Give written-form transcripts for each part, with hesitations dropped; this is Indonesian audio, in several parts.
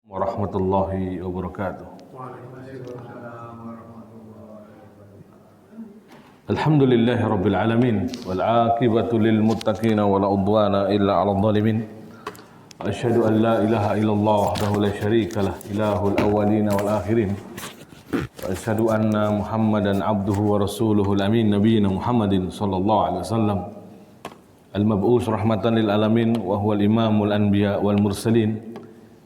Warahmatullahi wabarakatuh. Alhamdulillahi rabbil alamin wal aqibatu lil muttaqin wa la udwana illa 'alal zalimin. Asyhadu an la ilaha illallah wahdahu la syarika lah ilahul awwalin wal akhirin. Wa asyhadu anna Muhammadan abduhu wa rasuluhul amin nabiyina Muhammadin sallallahu alaihi wasallam al mab'us rahmatan lil alamin wa huwal imamul anbiya wal mursalin.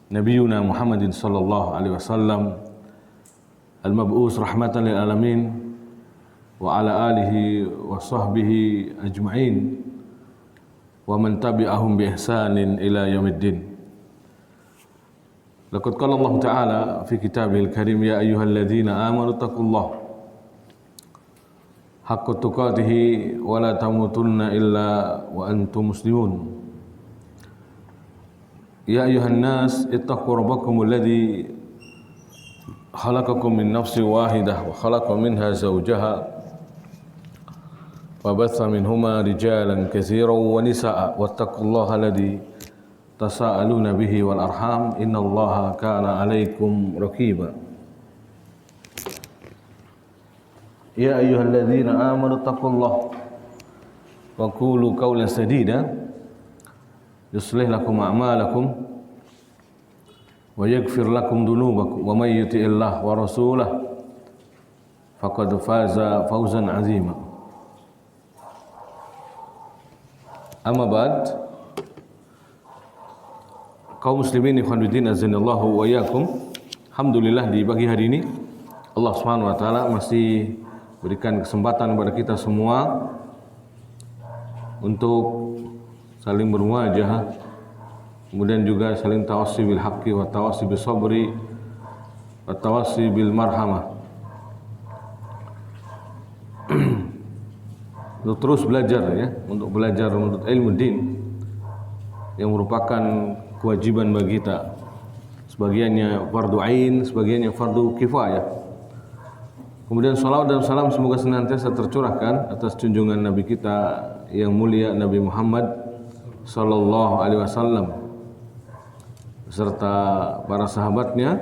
Nabiyuna Muhammadin sallallahu alaihi wasallam al-mab'us rahmatan lil alamin wa ala alihi wa sahbihi ajma'in wa man tabi'ahum bi ihsanin ila yaumiddin. Laqad qala Allah Ta'ala fi kitabihil karim ya ayyuhalladzina amanu taqullaha haqqa tuqatih wa la tamutunna illa wa antum muslimun. Ya ayuhan nas ittaqu rabbakum alladhi khalaqakum min nafsin wahidah wa khalaqa minha zawjaha wa batha minhuma rijalan katsiran wa nisaa wattaqullaha alladhi tasaaluna bihi wal arham innallaha kana 'alaikum raqiba. Ya ayyuhalladzina amanu taqullaha wa qulu qawlan sadida yuslih lakum a'malakum wa yaghfir lakum dhunubakum wa may yuti'illah wa rasulahu faqad faza fawzan 'azima. Amma ba'd. Kaum muslimin ikhwanuddin azanallahu wa iyyakum. Alhamdulillah di pagi hari ini Allah Subhanahu wa taala masih berikan kesempatan kepada kita semua untuk saling bermuajahah, kemudian juga saling tawassi bil haqqi wa tawassi bis sabri wa tawassi bil marhamah. Untuk terus belajar ya, untuk belajar menuntut ilmu din yang merupakan kewajiban bagi kita. Sebagiannya fardu ain, sebagiannya fardu kifayah. Kemudian salawat dan salam semoga senantiasa tercurahkan atas junjungan Nabi kita yang mulia Nabi Muhammad sallallahu alaihi wasallam beserta para sahabatnya,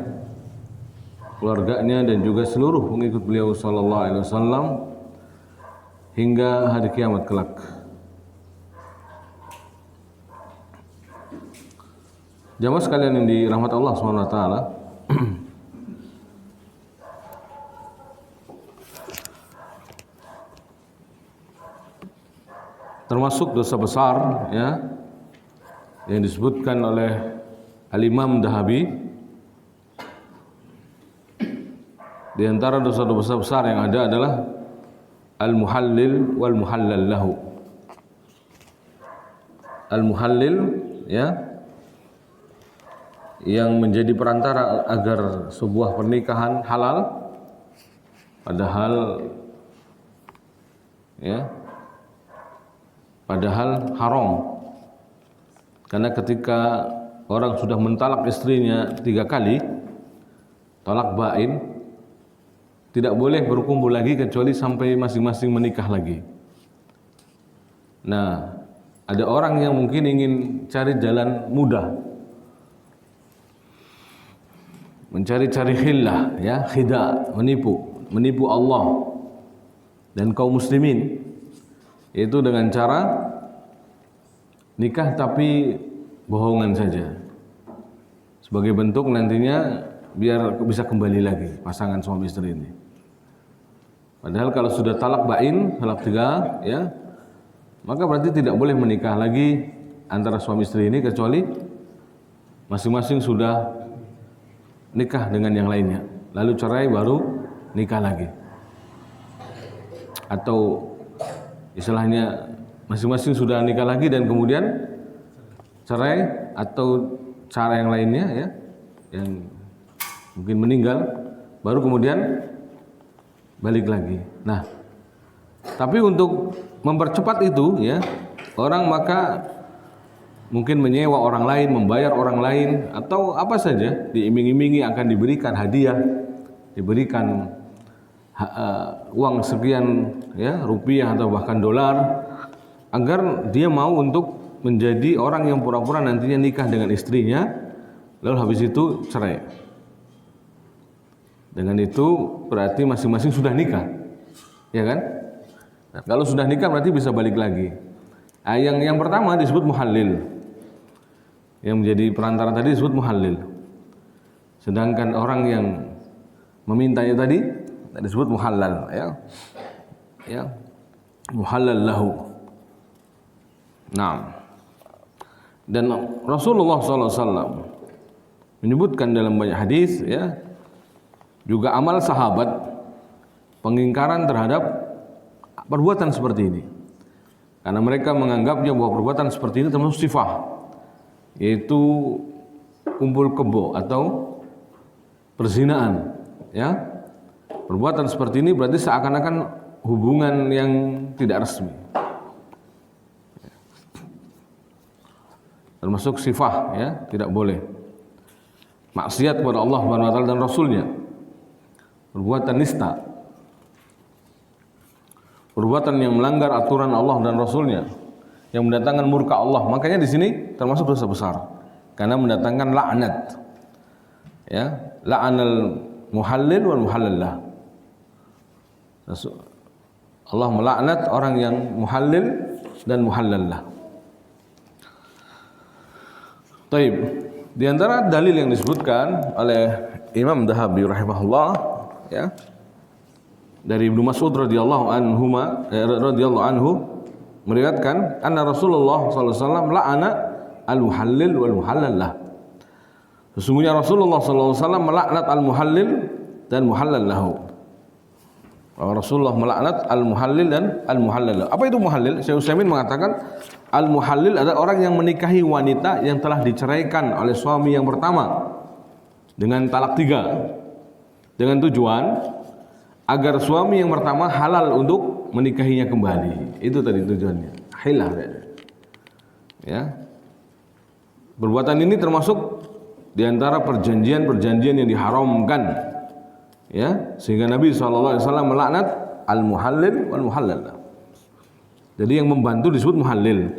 keluarganya dan juga seluruh pengikut beliau sallallahu alaihi wasallam hingga hari kiamat kelak. Jamaah sekalian yang dirahmati Allah Subhanahu wa taala. Termasuk dosa besar ya yang disebutkan oleh Al-Imam Dahabi, di antara dosa-dosa besar yang ada adalah al-muhallil wal muhallal lahu. Al-muhallil ya yang menjadi perantara agar sebuah pernikahan halal padahal haram. Karena ketika orang sudah mentalak istrinya 3 kali, talak bain, tidak boleh berkumpul lagi kecuali sampai masing-masing menikah lagi. Nah, ada orang yang mungkin ingin cari jalan mudah, mencari-cari khillah, ya, khida, menipu Allah dan kaum muslimin, yaitu dengan cara nikah tapi bohongan saja, sebagai bentuk nantinya biar bisa kembali lagi pasangan suami istri ini. Padahal kalau sudah talak bain, talak 3 ya, maka berarti tidak boleh menikah lagi antara suami istri ini kecuali masing-masing sudah nikah dengan yang lainnya, lalu cerai baru nikah lagi. Atau istilahnya masing-masing sudah nikah lagi dan kemudian cerai, atau cara yang lainnya ya, yang mungkin meninggal, baru kemudian balik lagi. Nah, tapi untuk mempercepat itu ya, orang maka mungkin menyewa orang lain, membayar orang lain, atau apa saja, diiming-imingi akan diberikan hadiah, diberikan uang sekian ya, rupiah atau bahkan dolar, agar dia mau untuk menjadi orang yang pura-pura nantinya nikah dengan istrinya lalu habis itu cerai. Dengan itu berarti masing-masing sudah nikah, ya kan? Nah, kalau sudah nikah berarti bisa balik lagi. Nah, yang pertama disebut muhallil, yang menjadi perantara tadi disebut muhallil. Sedangkan orang yang memintanya tadi disebut muhallal, ya, muhallal lahu. Nah, dan Rasulullah SAW menyebutkan dalam banyak hadis, ya, juga amal sahabat pengingkaran terhadap perbuatan seperti ini, karena mereka menganggapnya bahwa perbuatan seperti ini termasuk sifah, yaitu kumpul kebo atau perzinaan, ya. Perbuatan seperti ini berarti seakan-akan hubungan yang tidak resmi, termasuk sifah, ya, tidak boleh. Maksiat kepada Allah Subhanahu wa taala dan Rasulnya, perbuatan nista, perbuatan yang melanggar aturan Allah dan Rasulnya, yang mendatangkan murka Allah. Makanya di sini termasuk dosa besar, karena mendatangkan laknat, ya, la'anal muhallil wal muhallallah. Allah melaknat orang yang muhallil dan muhallallah. Taib. Di antara dalil yang disebutkan oleh Imam Dhahabi rahimahullah, ya, dari Ibnu Mas'ud radhiyallahu anhu meriwayatkan anna Rasulullah sallallahu alaihi wasallam la'ana al-muhallil wal muhallallah. Sesungguhnya Rasulullah sallallahu alaihi wasallam melaknat al-muhallil dan muhallal lahu. Rasulullah melaknat al-muhallil dan al-muhallal lahu. Apa itu muhallil? Syekh Utsaimin mengatakan al-muhallil adalah orang yang menikahi wanita yang telah diceraikan oleh suami yang pertama dengan talak 3, dengan tujuan agar suami yang pertama halal untuk menikahinya kembali. Itu tadi tujuannya. Hilah. Ya. Perbuatan ini termasuk di antara perjanjian-perjanjian yang diharamkan, ya, sehingga Nabi SAW melaknat al-muhallil wal muhallal. Jadi yang membantu disebut muhallil,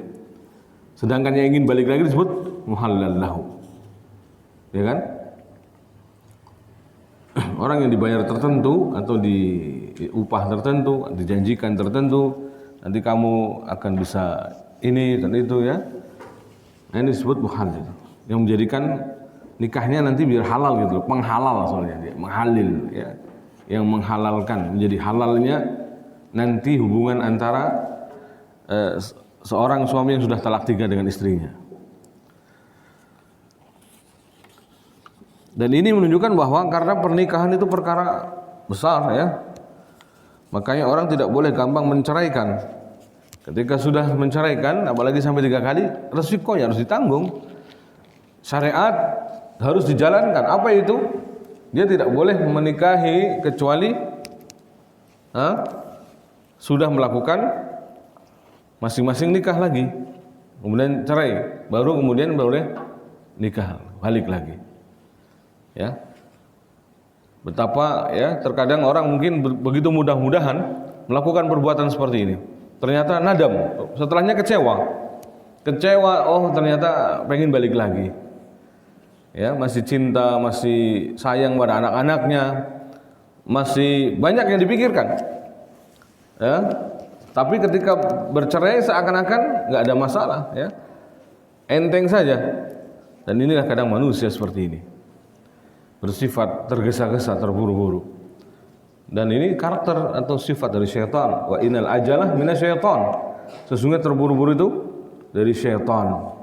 sedangkan yang ingin balik lagi disebut muhallal lahu, ya kan? Orang yang dibayar tertentu atau di upah tertentu, dijanjikan tertentu, nanti kamu akan bisa ini dan itu, ya. Nah, ini disebut muhallil, yang menjadikan nikahnya nanti biar halal gitu, penghalal soalnya dia, menghalil, ya, yang menghalalkan, menjadi halalnya nanti hubungan antara seorang suami yang sudah talak 3 dengan istrinya. Dan ini menunjukkan bahwa karena pernikahan itu perkara besar, ya, makanya orang tidak boleh gampang menceraikan. Ketika sudah menceraikan, apalagi sampai 3 kali, resikonya harus ditanggung. Syariat harus dijalankan. Apa itu? Dia tidak boleh menikahi kecuali sudah melakukan masing-masing nikah lagi, kemudian cerai, baru kemudian boleh nikah balik lagi, ya. Betapa, ya, terkadang orang mungkin begitu mudah-mudahan melakukan perbuatan seperti ini, ternyata nadam, setelahnya kecewa, oh ternyata pengen balik lagi, ya, masih cinta, masih sayang pada anak-anaknya, masih banyak yang dipikirkan, ya. Tapi ketika bercerai seakan-akan nggak ada masalah, ya, enteng saja. Dan inilah kadang manusia seperti ini, bersifat tergesa-gesa, terburu-buru. Dan ini karakter atau sifat dari syaitan. Wa innal ajalah minasyaitan. Sesungguhnya terburu-buru itu dari syaitan.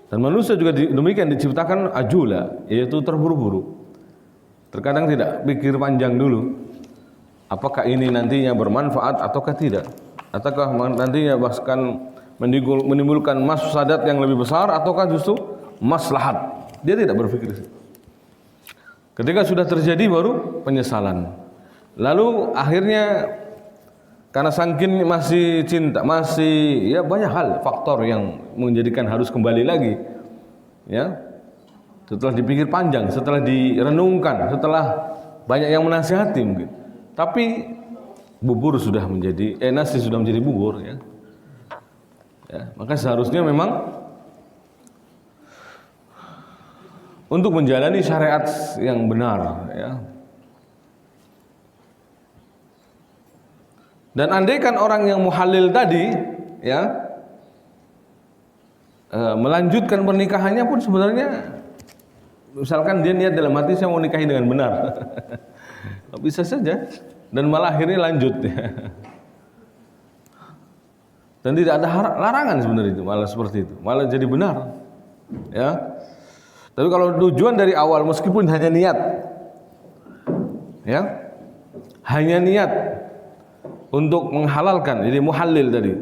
Dan manusia juga demikian diciptakan ajula, yaitu terburu-buru. Terkadang tidak pikir panjang dulu, apakah ini nantinya bermanfaat ataukah tidak, ataukah nantinya bahkan menimbulkan mafsadat yang lebih besar ataukah justru maslahat. Dia tidak berpikir. Ketika sudah terjadi baru penyesalan. Lalu akhirnya karena saking masih cinta, masih, ya, banyak hal faktor yang menjadikan harus kembali lagi, ya. Setelah dipikir panjang, setelah direnungkan, setelah banyak yang menasihati mungkin, tapi bubur sudah menjadi nasi sudah menjadi bubur, ya. Ya, maka seharusnya memang untuk menjalani syariat yang benar, ya. Dan andaikan orang yang muhalil tadi, ya, melanjutkan pernikahannya pun sebenarnya, misalkan dia niat dalam hati saya mau nikahi dengan benar, bisa saja, dan malah akhirnya lanjut, ya. Dan tidak ada larangan sebenarnya itu, malah seperti itu, malah jadi benar, ya. Tapi kalau tujuan dari awal meskipun hanya niat, ya, hanya niat untuk menghalalkan, jadi muhallil tadi,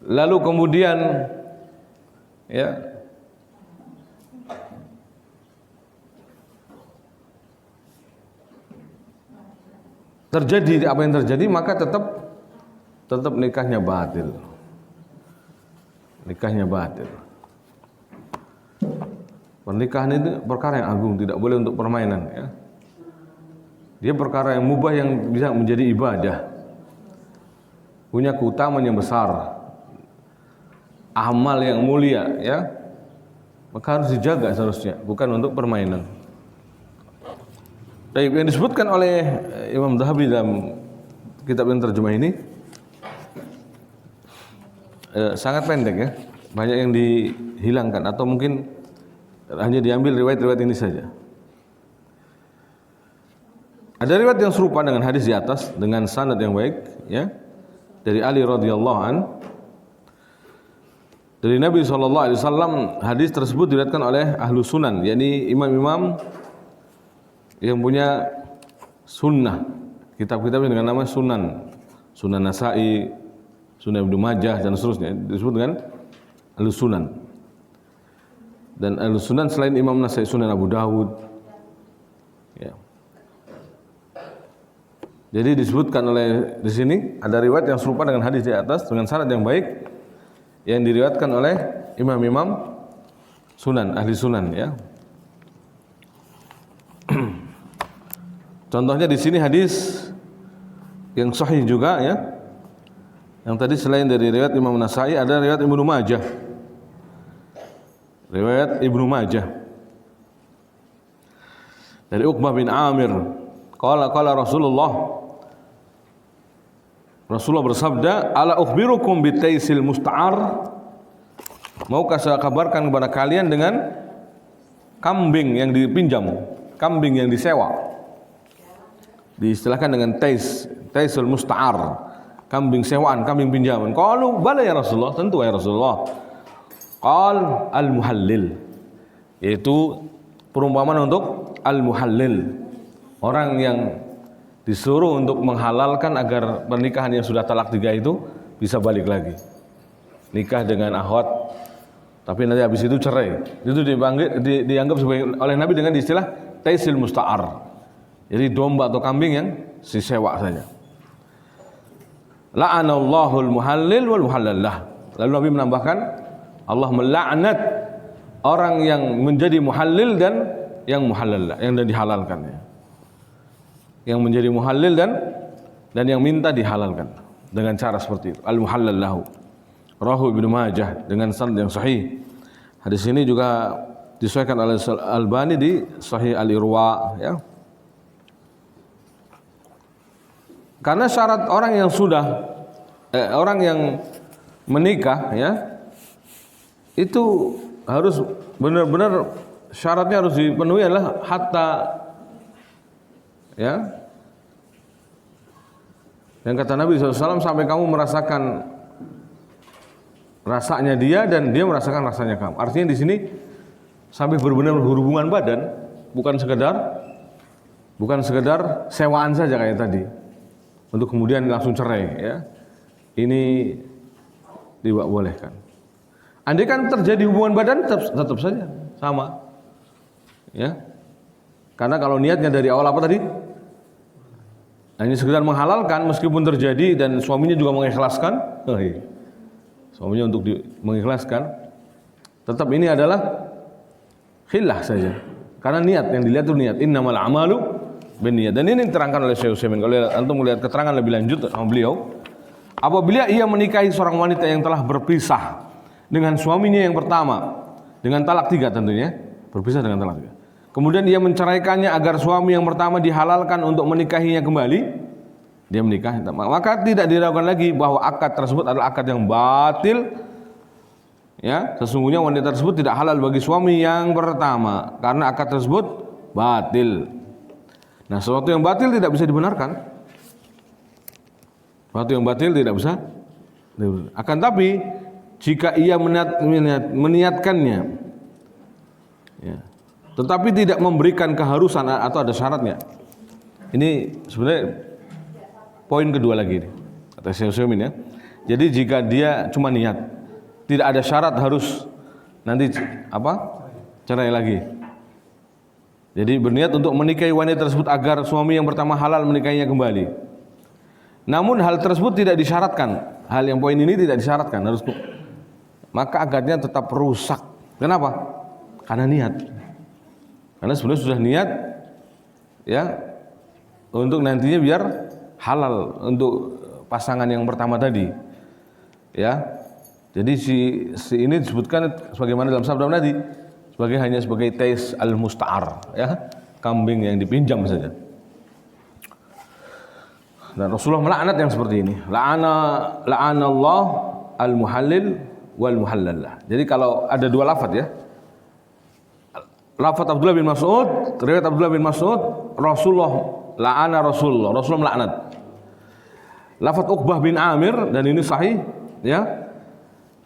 lalu kemudian, ya, terjadi apa yang terjadi, maka tetap nikahnya batil. Nikahnya batil. Pernikahan itu perkara yang agung, tidak boleh untuk permainan, ya. Dia perkara yang mubah yang bisa menjadi ibadah. Punya keutamaan yang besar. Amal yang mulia, ya. Maka harus dijaga seharusnya, bukan untuk permainan. Baik, yang disebutkan oleh Imam Dhahabi dalam kitab yang terjemah ini sangat pendek, ya, banyak yang dihilangkan atau mungkin hanya diambil riwayat-riwayat ini saja. Ada riwayat yang serupa dengan hadis di atas dengan sanad yang baik, ya, dari Ali radhiyallahu an, dari Nabi SAW. Hadis tersebut diriwayatkan oleh ahlu sunan, yakni imam-imam yang punya sunnah, kitab-kitab dengan nama sunan, Sunan Nasa'i, Sunan Ibnu Majah dan seterusnya, disebut dengan ahlu sunan. Dan ahlu sunan selain Imam Nasa'i, Sunan Abu Dawud, ya. Jadi disebutkan oleh di sini ada riwayat yang serupa dengan hadis di atas dengan syarat yang baik yang diriwayatkan oleh imam-imam sunan, ahli sunan, ya. Contohnya di sini hadis yang sahih juga, ya. Yang tadi selain dari riwayat Imam Nasa'i ada riwayat Ibnu Majah. Riwayat Ibnu Majah dari Uqbah bin Amir, qala Rasulullah bersabda, ala ukhbirukum bitaisil musta'ar, maukah saya kabarkan kepada kalian dengan kambing yang dipinjam, kambing yang disewa. Diistilahkan dengan taisul musta'ar, kambing sewaan, kambing pinjaman. Qalu bala ya Rasulullah, tentu ya Rasulullah. Qal al-muhallil, yaitu perumpamaan untuk al-muhallil, orang yang disuruh untuk menghalalkan agar pernikahan yang sudah talak 3 itu bisa balik lagi, nikah dengan akhwat, tapi nanti habis itu cerai. Itu dianggap sebagai oleh Nabi dengan istilah taisil musta'ar, jadi domba atau kambing yang disewa saja. La'anallahu al-muhallil wal muhallallah. Lalu Nabi menambahkan, Allah melaknat orang yang menjadi muhallil dan yang muhallallah, yang dihalalkannya. Yang menjadi muhallil dan yang minta dihalalkan dengan cara seperti itu. Al-muhallallahu. Rawahu Ibnu Majah dengan sanad yang sahih. Hadis ini juga disahihkan oleh Albani di Sahih Al-Irwa, ya. Karena syarat orang yang sudah orang yang menikah, ya, itu harus benar-benar syaratnya harus dipenuhi adalah hatta, ya. Yang kata Nabi SAW, sampai kamu merasakan rasanya dia dan dia merasakan rasanya kamu. Artinya di sini sampai benar-benar berhubungan badan, bukan sekedar sewaan saja kayak tadi, untuk kemudian langsung cerai, ya. Ini tidak bolehkan. Andai kan terjadi hubungan badan tetap saja sama, ya. Karena kalau niatnya dari awal apa tadi? Hanya sekedar menghalalkan, meskipun terjadi dan suaminya juga mengikhlaskan, suaminya untuk mengikhlaskan, tetap ini adalah khillah saja. Karena niat yang dilihat itu niat. Innamal a'malu binniyat. Dan ini diterangkan oleh Syekh Utsaimin. Kalau antum melihat keterangan lebih lanjut sama beliau, apabila ia menikahi seorang wanita yang telah berpisah dengan suaminya yang pertama dengan talak 3 tentunya, berpisah dengan talak 3. Kemudian dia menceraikannya agar suami yang pertama dihalalkan untuk menikahinya kembali, dia menikah, maka tidak diragukan lagi bahwa akad tersebut adalah akad yang batil. Ya, sesungguhnya wanita tersebut tidak halal bagi suami yang pertama karena akad tersebut batil. Nah, sesuatu yang batil tidak bisa dibenarkan. Sesuatu yang batil tidak bisa. Akan tapi jika ia meniatkannya, ya, tetapi tidak memberikan keharusan atau ada syaratnya. Ini sebenarnya poin kedua lagi nih, kata Syekh Utsaimin ya. Jadi jika dia cuma niat, tidak ada syarat harus nanti cerai lagi. Jadi berniat untuk menikahi wanita tersebut agar suami yang pertama halal menikahinya kembali. Namun hal tersebut tidak disyaratkan. Hal yang poin ini tidak disyaratkan harus, maka akadnya tetap rusak. Kenapa? Karena niat. Karena sebenarnya sudah niat ya untuk nantinya biar halal untuk pasangan yang pertama tadi. Ya. Jadi si ini disebutkan sebagaimana dalam sabda Nabi hanya sebagai tais al-musta'ar, ya, kambing yang dipinjam saja. Dan Rasulullah melaknat yang seperti ini. La'anallah al-muhallil wal muhallallah. Jadi kalau ada dua lafaz ya. Lafaz Abdullah bin Mas'ud, riwayat Abdullah bin Mas'ud, Rasulullah melaknat. Lafaz Uqbah bin Amir dan ini sahih ya.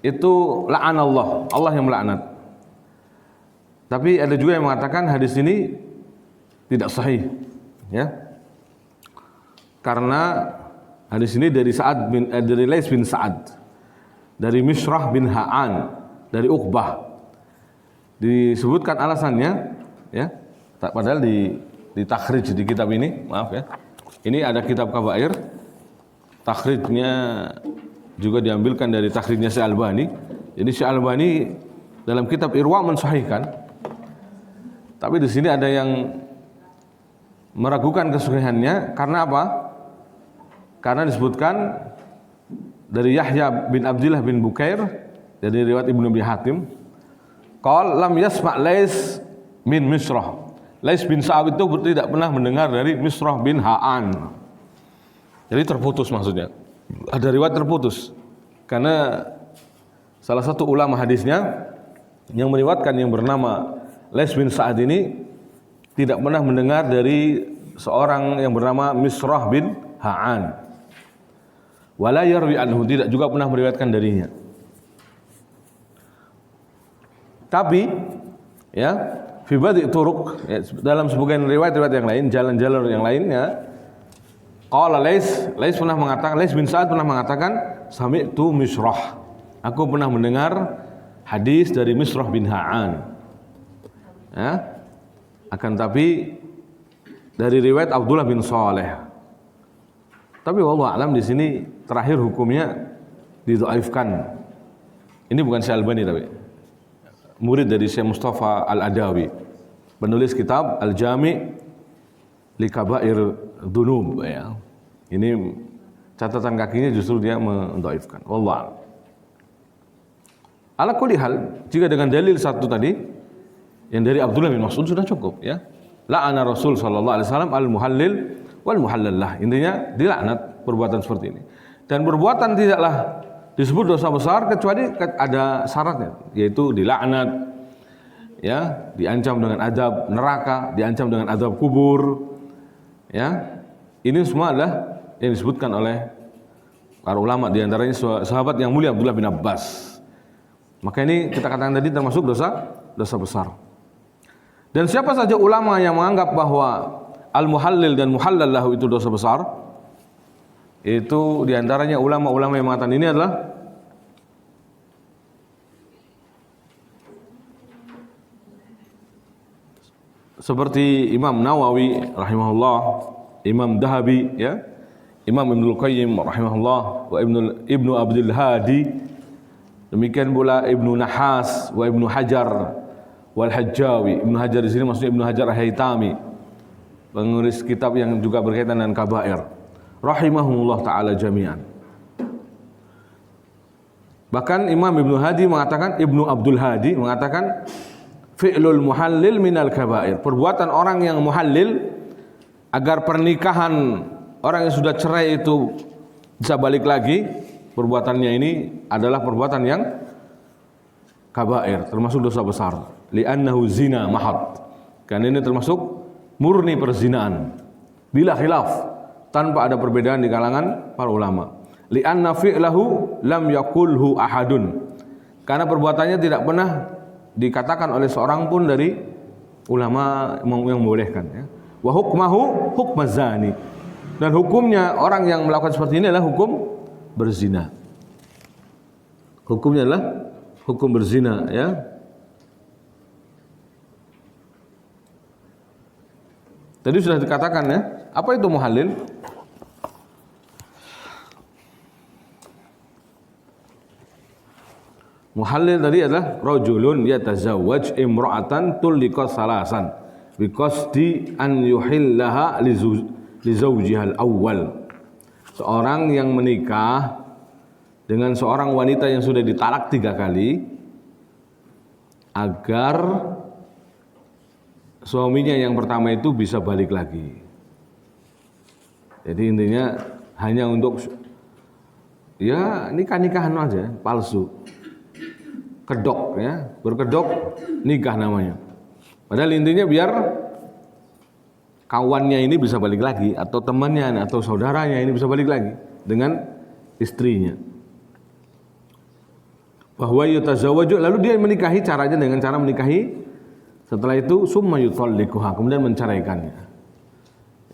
Itu la'anallah, Allah yang melaknat. Tapi ada juga yang mengatakan hadis ini tidak sahih, ya. Karena hadis ini dari dari Lais bin Sa'ad, dari Misrah bin Ha'an, dari Uqbah. Disebutkan alasannya, ya. Padahal di takhrij di kitab ini, maaf ya. Ini ada kitab Kabair, takhrijnya juga diambilkan dari takhrijnya Syekh Albani. Jadi Syekh Albani dalam kitab Irwa mensahihkan. Tapi di sini ada yang meragukan kesahihannya karena apa? Karena disebutkan dari Yahya bin Abdullah bin Bukair dari riwayat Ibnu Abi Hatim, qala lam yasma' Lais bin Misrah. Lais bin Sa'ad itu tidak pernah mendengar dari Misrah bin Ha'an. Jadi terputus maksudnya. Ada riwayat terputus karena salah satu ulama hadisnya yang meriwayatkan yang bernama Lais bin Sa'ad ini tidak pernah mendengar dari seorang yang bernama Misrah bin Ha'an. Wala yarwi anhu, tidak juga pernah meriwayatkan darinya. Tapi ya, fi badi' turuq, ya, dalam sebagian riwayat-riwayat yang lain, jalan-jalan yang lainnya, qala Lais bin Sa'ad pernah mengatakan, sami'tu Misrah. Aku pernah mendengar hadis dari Misrah bin Ha'an. Ya. Akan tapi dari riwayat Abdullah bin Saleh. Tapi wallahu alam di sini terakhir hukumnya didhaifkan. Ini bukan Syekh Albani tapi murid dari Syekh Mustafa Al-Adawi, penulis kitab Al-Jami' li Kabair Dzunub ya. Ini catatan kakinya justru dia mendhaifkan. Wallahu a'lam. Ala kulli hal, jika dengan dalil satu tadi yang dari Abdullah bin Mas'ud sudah cukup ya. La'ana Rasul sallallahu alaihi wasallam al-muhallil wal muhallallah. Intinya dilaknat perbuatan seperti ini. Dan perbuatan tidaklah disebut dosa besar kecuali ada syaratnya, yaitu dilaknat ya, diancam dengan azab neraka, diancam dengan azab kubur. Ya. Ini semua adalah yang disebutkan oleh para ulama, di antaranya sahabat yang mulia Abdullah bin Abbas. Maka ini kita katakan tadi termasuk dosa besar. Dan siapa saja ulama yang menganggap bahwa al-muhallil dan muhallallahu itu dosa besar, itu diantaranya ulama-ulama yang mengatakan ini adalah seperti Imam Nawawi rahimahullah, Imam Dahabi ya, Imam Ibnul Qayyim rahimahullah, wa Ibnu Abdul Hadi, demikian pula Ibnu Nahas wa Ibnu Hajar wal Hajjawi. Ibnu Hajar di sini maksudnya Ibnu Hajar Al-Haytami, penulis kitab yang juga berkaitan dengan kabair. Rahimahumullah taala jami'an. Bahkan Imam Ibnu Hadi mengatakan, Ibnu Abdul Hadi mengatakan fi'lul muhallil minal kabair. Perbuatan orang yang muhallil agar pernikahan orang yang sudah cerai itu bisa balik lagi, perbuatannya ini adalah perbuatan yang kabair, termasuk dosa besar. Li'annahu zina mahad. Karena ini termasuk murni perzinaan. Bila khilaf, tanpa ada perbedaan di kalangan para ulama. Li'anna fi'lahu lam yakulhu ahadun. Karena perbuatannya tidak pernah dikatakan oleh seorang pun dari ulama yang membolehkan, ya. Wa hukmahu hukmaz zani. Dan hukumnya orang yang melakukan seperti ini adalah hukum berzina. Hukumnya adalah hukum berzina, ya. Tadi sudah dikatakan, ya. Apa itu muhallil? Muhallil tadi adalah rajulun yatazawwaj imra'atan tulliqat salasan biqasdi an yuhillaha li zawjihal awwal. Seorang yang menikah dengan seorang wanita yang sudah ditalak 3 kali agar suaminya yang pertama itu bisa balik lagi. Jadi intinya hanya untuk ya nikah-nikahan aja, palsu. Kedok, ya, berkedok nikah namanya. Padahal intinya biar kawannya ini bisa balik lagi, atau temannya atau saudaranya ini bisa balik lagi dengan istrinya. Bahwa yutazawwaju, lalu dia menikahi, caranya dengan cara menikahi, setelah itu summa yutalliquha, kemudian menceraikannya.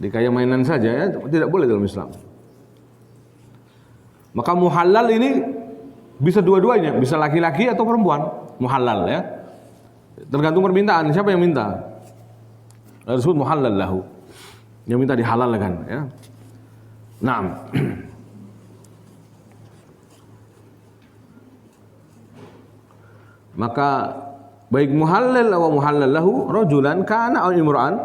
Jadi kayak mainan saja, ya, tidak boleh dalam Islam. Maka muhallal ini bisa dua-duanya, bisa laki-laki atau perempuan, muhallal, ya. Tergantung permintaan, siapa yang minta. Disebut muhallal lahu. Yang minta dihalalkan, ya. Naam. Maka baik muhallal atau muhallal lahu rajulan kana aw imra'an.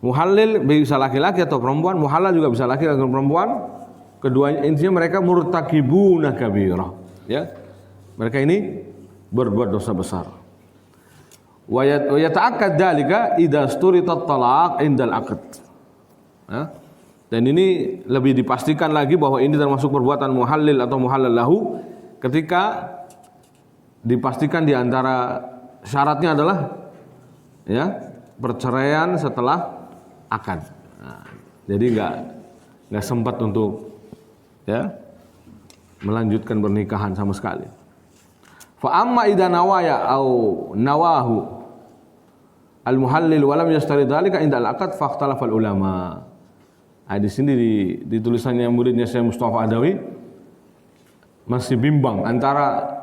Muhallil bisa laki-laki atau perempuan, muhallal juga bisa laki-laki atau perempuan. Keduanya intinya mereka murtakibuna kabirah, ya. Mereka ini berbuat dosa besar. Wa yata'akkad dzalika idza sturitat talaq indal aqd. Ya. Dan ini lebih dipastikan lagi bahwa ini termasuk perbuatan muhallil atau muhallal lahu ketika dipastikan di antara syaratnya adalah, ya, perceraian setelah akad. Nah, jadi enggak sempat untuk, ya, melanjutkan pernikahan sama sekali. Fa amma idza nawaya au nawahu al muhallil wa lam yastari dzalika inda al aqd fa ikhtalafa al ulama. Di sini di tulisannya muridnya Syekh Mustafa Adawi masih bimbang antara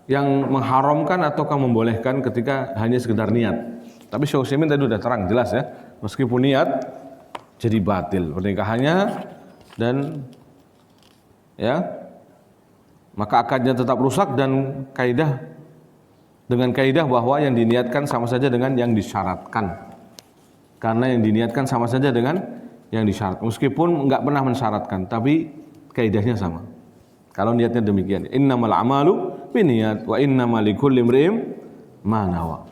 yang mengharamkan ataukah membolehkan ketika hanya sekedar niat. Tapi Syekh Utsaimin tadi sudah terang jelas, ya, meskipun niat jadi batil pernikahannya, dan, ya, maka akadnya tetap rusak, dan dengan kaidah bahwa yang diniatkan sama saja dengan yang disyaratkan. Karena yang diniatkan sama saja dengan yang disyaratkan, meskipun enggak pernah mensyaratkan, tapi kaidahnya sama. Kalau niatnya demikian, innamal a'malu binniyat wa innamal likulli imri'in ma nawa.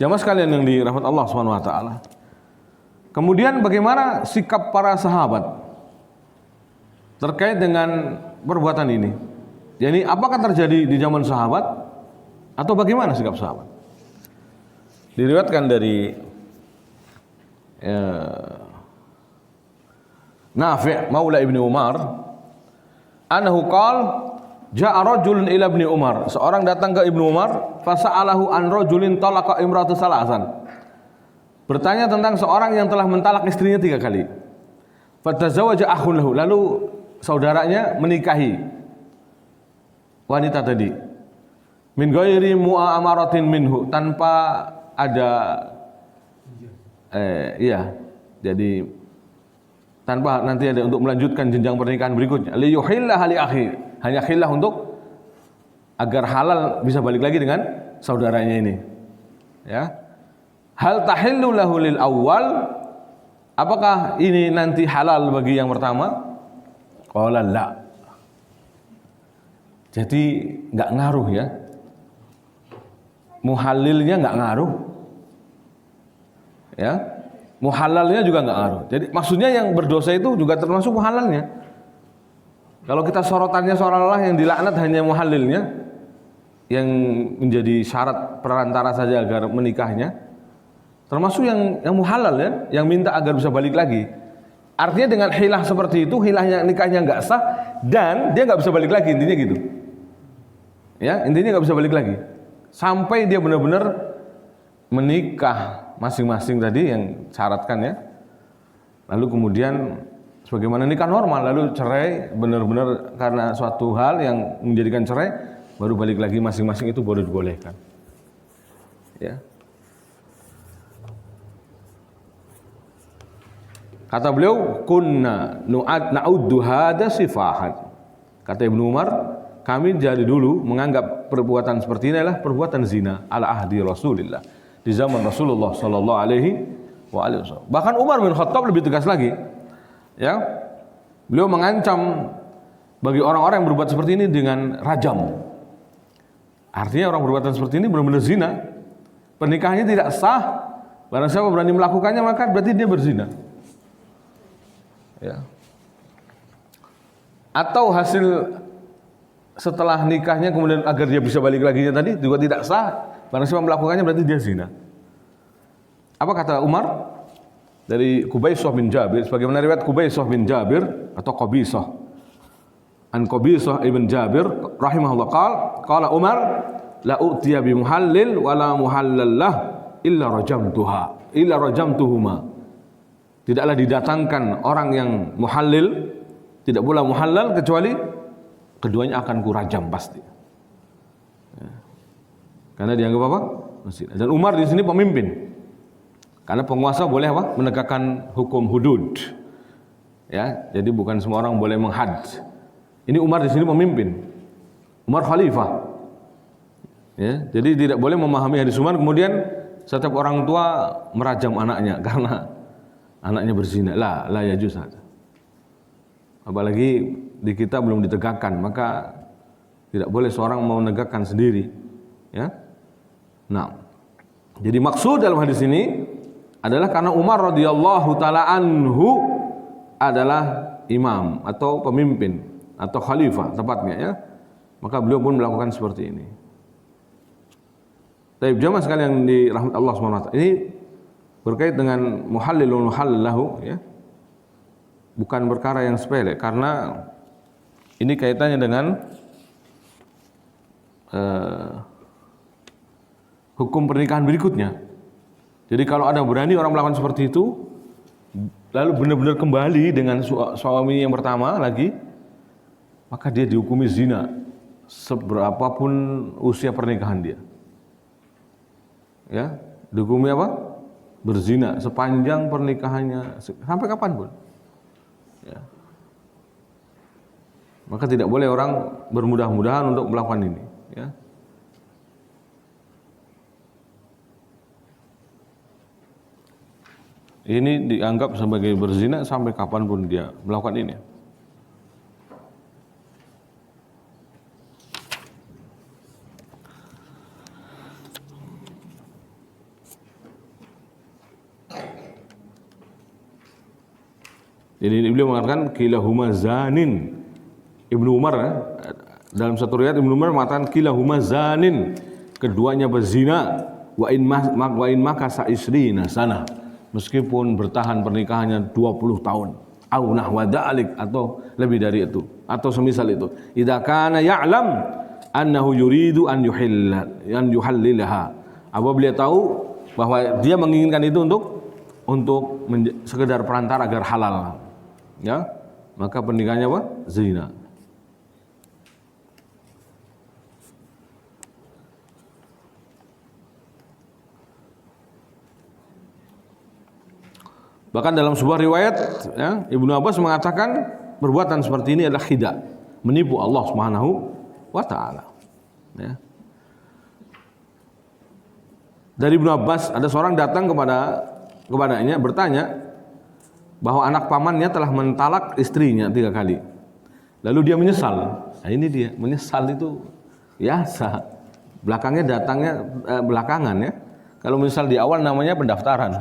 Jamaah sekalian yang dirahmati Allah Subhanahu wa taala. Kemudian bagaimana sikap para sahabat terkait dengan perbuatan ini? Jadi apakah terjadi di zaman sahabat atau bagaimana sikap sahabat? Diriwayatkan dari Nafi' Maula Ibnu Umar annahu qala ja'a rajulun ila Ibnu Umar, seorang datang ke Ibnu Umar, fasa'alahu an rajulin talaqa imra'atu salasan, bertanya tentang seorang yang telah mentalak istrinya 3 kali. Fatazawwaja akhun lahu, lalu saudaranya menikahi wanita tadi min ghairi mu'amaratin minhu, tanpa ada jadi tanpa nanti ada untuk melanjutkan jenjang pernikahan berikutnya. Li yuhillah li akhi, hanya khillah untuk agar halal bisa balik lagi dengan saudaranya ini, ya. Hal tahillu lahu lil awwal, apakah ini nanti halal bagi yang pertama? Qala la. Jadi enggak ngaruh, ya. muhalilnya nggak ngaruh, ya, muhalalnya juga nggak ngaruh. Jadi maksudnya yang berdosa itu juga termasuk muhalalnya. Kalau kita sorotannya seolah-olah yang dilaknat hanya muhalilnya, yang menjadi syarat perantara saja agar menikahnya, termasuk yang muhalal ya, yang minta agar bisa balik lagi. Artinya dengan hilah seperti itu, hilahnya nikahnya nggak sah dan dia nggak bisa balik lagi, intinya gitu. Ya, intinya nggak bisa balik lagi sampai dia benar-benar menikah masing-masing tadi yang syaratkan ya. Lalu kemudian sebagaimana nikah normal, lalu cerai benar-benar karena suatu hal yang menjadikan cerai, baru balik lagi masing-masing, itu baru dibolehkan. Ya. Kata beliau, kunna na'uddu hada sifahan. Kata Ibnu Umar, kami dari dulu menganggap perbuatan seperti ini adalah perbuatan zina ala ahdi Rasulillah, di zaman Rasulullah sallallahu alaihi wasallam. Bahkan Umar bin Khattab lebih tegas lagi. Ya. Beliau mengancam bagi orang-orang yang berbuat seperti ini dengan rajam. Artinya orang berbuat seperti ini benar-benar zina. Pernikahannya tidak sah. Barang siapa berani melakukannya maka berarti dia berzina. Ya. Atau hasil setelah nikahnya kemudian agar dia bisa balik lagi tadi juga tidak sah. Barang siapa melakukannya berarti dia zina. Apa kata Umar? Dari Qubaisah bin Jabir, sebagaimana riwayat Qubaisah bin Jabir atau Qabisah. An Qabisah ibn Jabir rahimahullah qala Umar la utiya bi muhallil wa la muhallallah illa rajamtuhuma. Tidaklah didatangkan orang yang muhallil, tidak pula muhallal, kecuali keduanya akan kurajam pasti. Ya. Karena dianggap apa? Dan Umar di sini pemimpin. Karena penguasa boleh apa? Menegakkan hukum hudud. Ya, jadi bukan semua orang boleh menghad. Ini Umar di sini pemimpin. Umar khalifah. Ya, jadi tidak boleh memahami hadis Umar kemudian setiap orang tua merajam anaknya karena anaknya berzina. La yajuz. Apalagi di kita belum ditegakkan, maka tidak boleh seorang mau menegakkan sendiri. Ya. Nah, jadi maksud dalam hadis ini adalah karena Umar radhiyallahu taala anhu adalah imam atau pemimpin atau khalifah tepatnya ya. Maka beliau pun melakukan seperti ini. Tapi jamaah sekalian yang dirahmati Allah SWT, ini berkait dengan muhallilun muhallahu ya. Bukan perkara yang sepele karena ini kaitannya dengan hukum pernikahan berikutnya. Jadi kalau ada berani orang melakukan seperti itu, lalu benar-benar kembali dengan suami yang pertama lagi, maka dia dihukumi zina seberapapun usia pernikahan dia. Ya, dihukumi apa? Berzina sepanjang pernikahannya sampai kapanpun. Ya. Maka tidak boleh orang bermudah-mudahan untuk melakukan ini. Ya. Ini dianggap sebagai berzina sampai kapanpun dia melakukan ini. Jadi beliau mengatakan kilahuma zanin. Ibnu Umar dalam satu riwayat Ibnu Umar mengatakan kilahuma zanin, keduanya berzina, wa in makasa isrina sana, meskipun bertahan pernikahannya 20 tahun, au nahwa dzalik, atau lebih dari itu atau semisal itu. Idza kana ya'lam annahu yuridu an yuhallilaha. Apabila dia tahu bahwa dia menginginkan itu untuk sekedar perantara agar halal. Ya, maka pernikahannya apa? Zina. Bahkan dalam sebuah riwayat ya, Ibnu Abbas mengatakan perbuatan seperti ini adalah khida', menipu Allah Subhanahu wa taala. Ya. Dari Ibnu Abbas ada seorang datang kepadanya bertanya bahwa anak pamannya telah mentalak istrinya 3 kali. Lalu dia menyesal. Nah ini dia, menyesal itu biasa. Belakangnya datangnya belakangan ya. Kalau misal di awal namanya pendaftaran.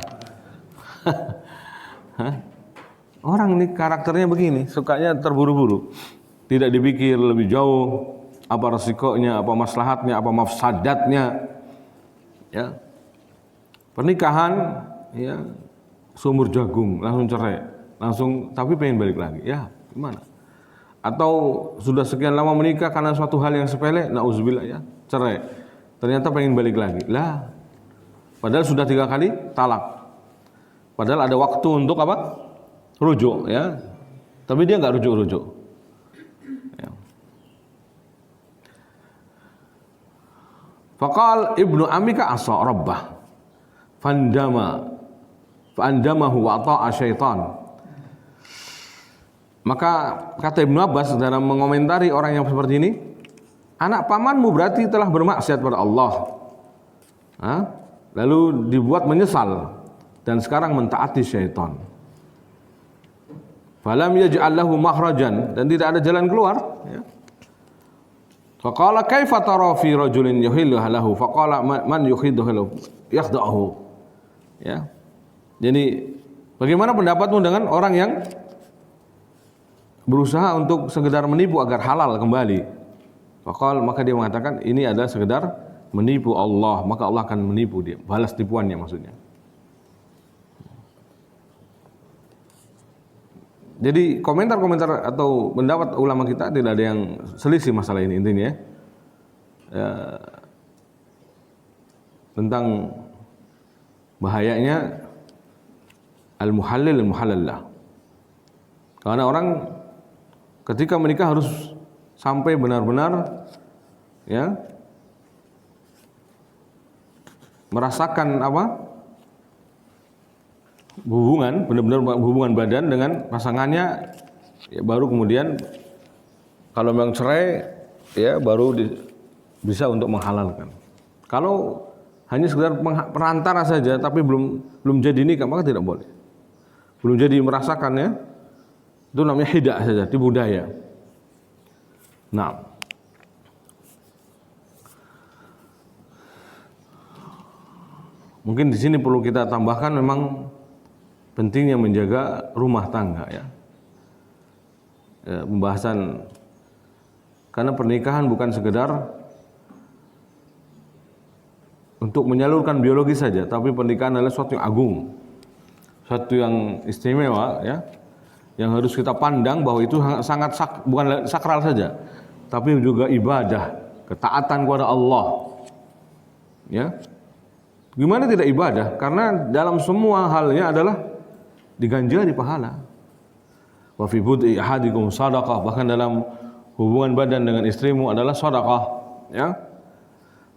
Orang nih karakternya begini, sukanya terburu-buru. Tidak dipikir lebih jauh apa resikonya, apa maslahatnya, apa mafsadatnya. Ya. Pernikahan ya sumur jagung, langsung cerai. Langsung tapi pengen balik lagi. Ya, gimana? Atau sudah sekian lama menikah karena suatu hal yang sepele, nauzubillah ya, cerai. Ternyata pengen balik lagi. Lah, padahal sudah 3 kali talak. Padahal ada waktu untuk apa? Rujuk ya. Tapi dia enggak rujuk-rujuk. Ya. Faqal ibnu amika asa rabbah. Fandamahu wa ta'a syaitan. Maka kata Ibnu Abbas dalam mengomentari orang yang seperti ini, anak pamanmu berarti telah bermaksiat pada Allah. Lalu dibuat menyesal dan sekarang mentaati syaitan. Falam yaj'al lahu makhrajan, dan tidak ada jalan keluar. Ya. Faqala kaifa tara fi rajulin yuhillu lahu? Faqala man yuhiddu lahu yakhda'uhu. Ya. Jadi bagaimana pendapatmu dengan orang yang berusaha untuk sekedar menipu agar halal kembali? Maka dia mengatakan ini adalah sekedar menipu Allah, maka Allah akan menipu dia, balas tipuannya maksudnya. Jadi komentar-komentar atau pendapat ulama kita tidak ada yang selisih masalah ini intinya ya, tentang bahayanya al-muhallil al-muhallallah. Karena orang ketika menikah harus sampai benar-benar ya merasakan apa? Hubungan, benar-benar hubungan badan dengan pasangannya ya, baru kemudian kalau memang cerai ya baru bisa untuk menghalalkan. Kalau hanya sekedar perantara saja tapi belum jadi nikah maka tidak boleh. Belum jadi merasakannya, itu namanya hidah saja, tipu daya. Nah, mungkin di sini perlu kita tambahkan memang pentingnya menjaga rumah tangga ya. Pembahasan karena pernikahan bukan sekedar untuk menyalurkan biologi saja, tapi pernikahan adalah sesuatu yang agung, sesuatu yang istimewa ya, yang harus kita pandang bahwa itu sangat bukan sakral saja, tapi juga ibadah, ketaatan kepada Allah. Ya. Gimana tidak ibadah? Karena dalam semua halnya adalah diganjari pahala. Wa fi bud'i ahadikum shadaqah, bahkan dalam hubungan badan dengan istrimu adalah sedekah, ya.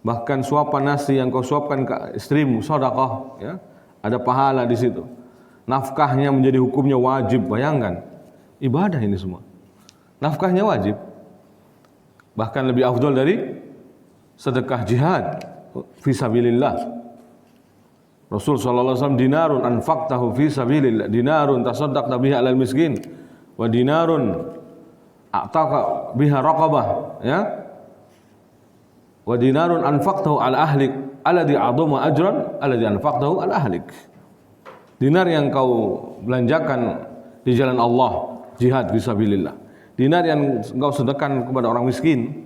Bahkan suapan nasi yang kau suapkan ke istrimu sedekah, ya. Ada pahala di situ. Nafkahnya menjadi hukumnya wajib, bayangkan. Ibadah ini semua. Nafkahnya wajib. Bahkan lebih afdal dari sedekah jihad fi sabilillah. Rasul sallallahu alaihi wasallam, dinarun anfaqtahu fi sabilillah, dinarun tasaddaqta biha 'alal miskin, wa dinarun a'taqa biha raqabah, ya. Wa dinarun anfaqtahu 'ala ahlik alladhi 'azama ajran alladhi anfaqtahu 'ala ahlik. Dinar yang kau belanjakan di jalan Allah, jihad fi sabilillah. Dinar yang kau sedekahkan kepada orang miskin.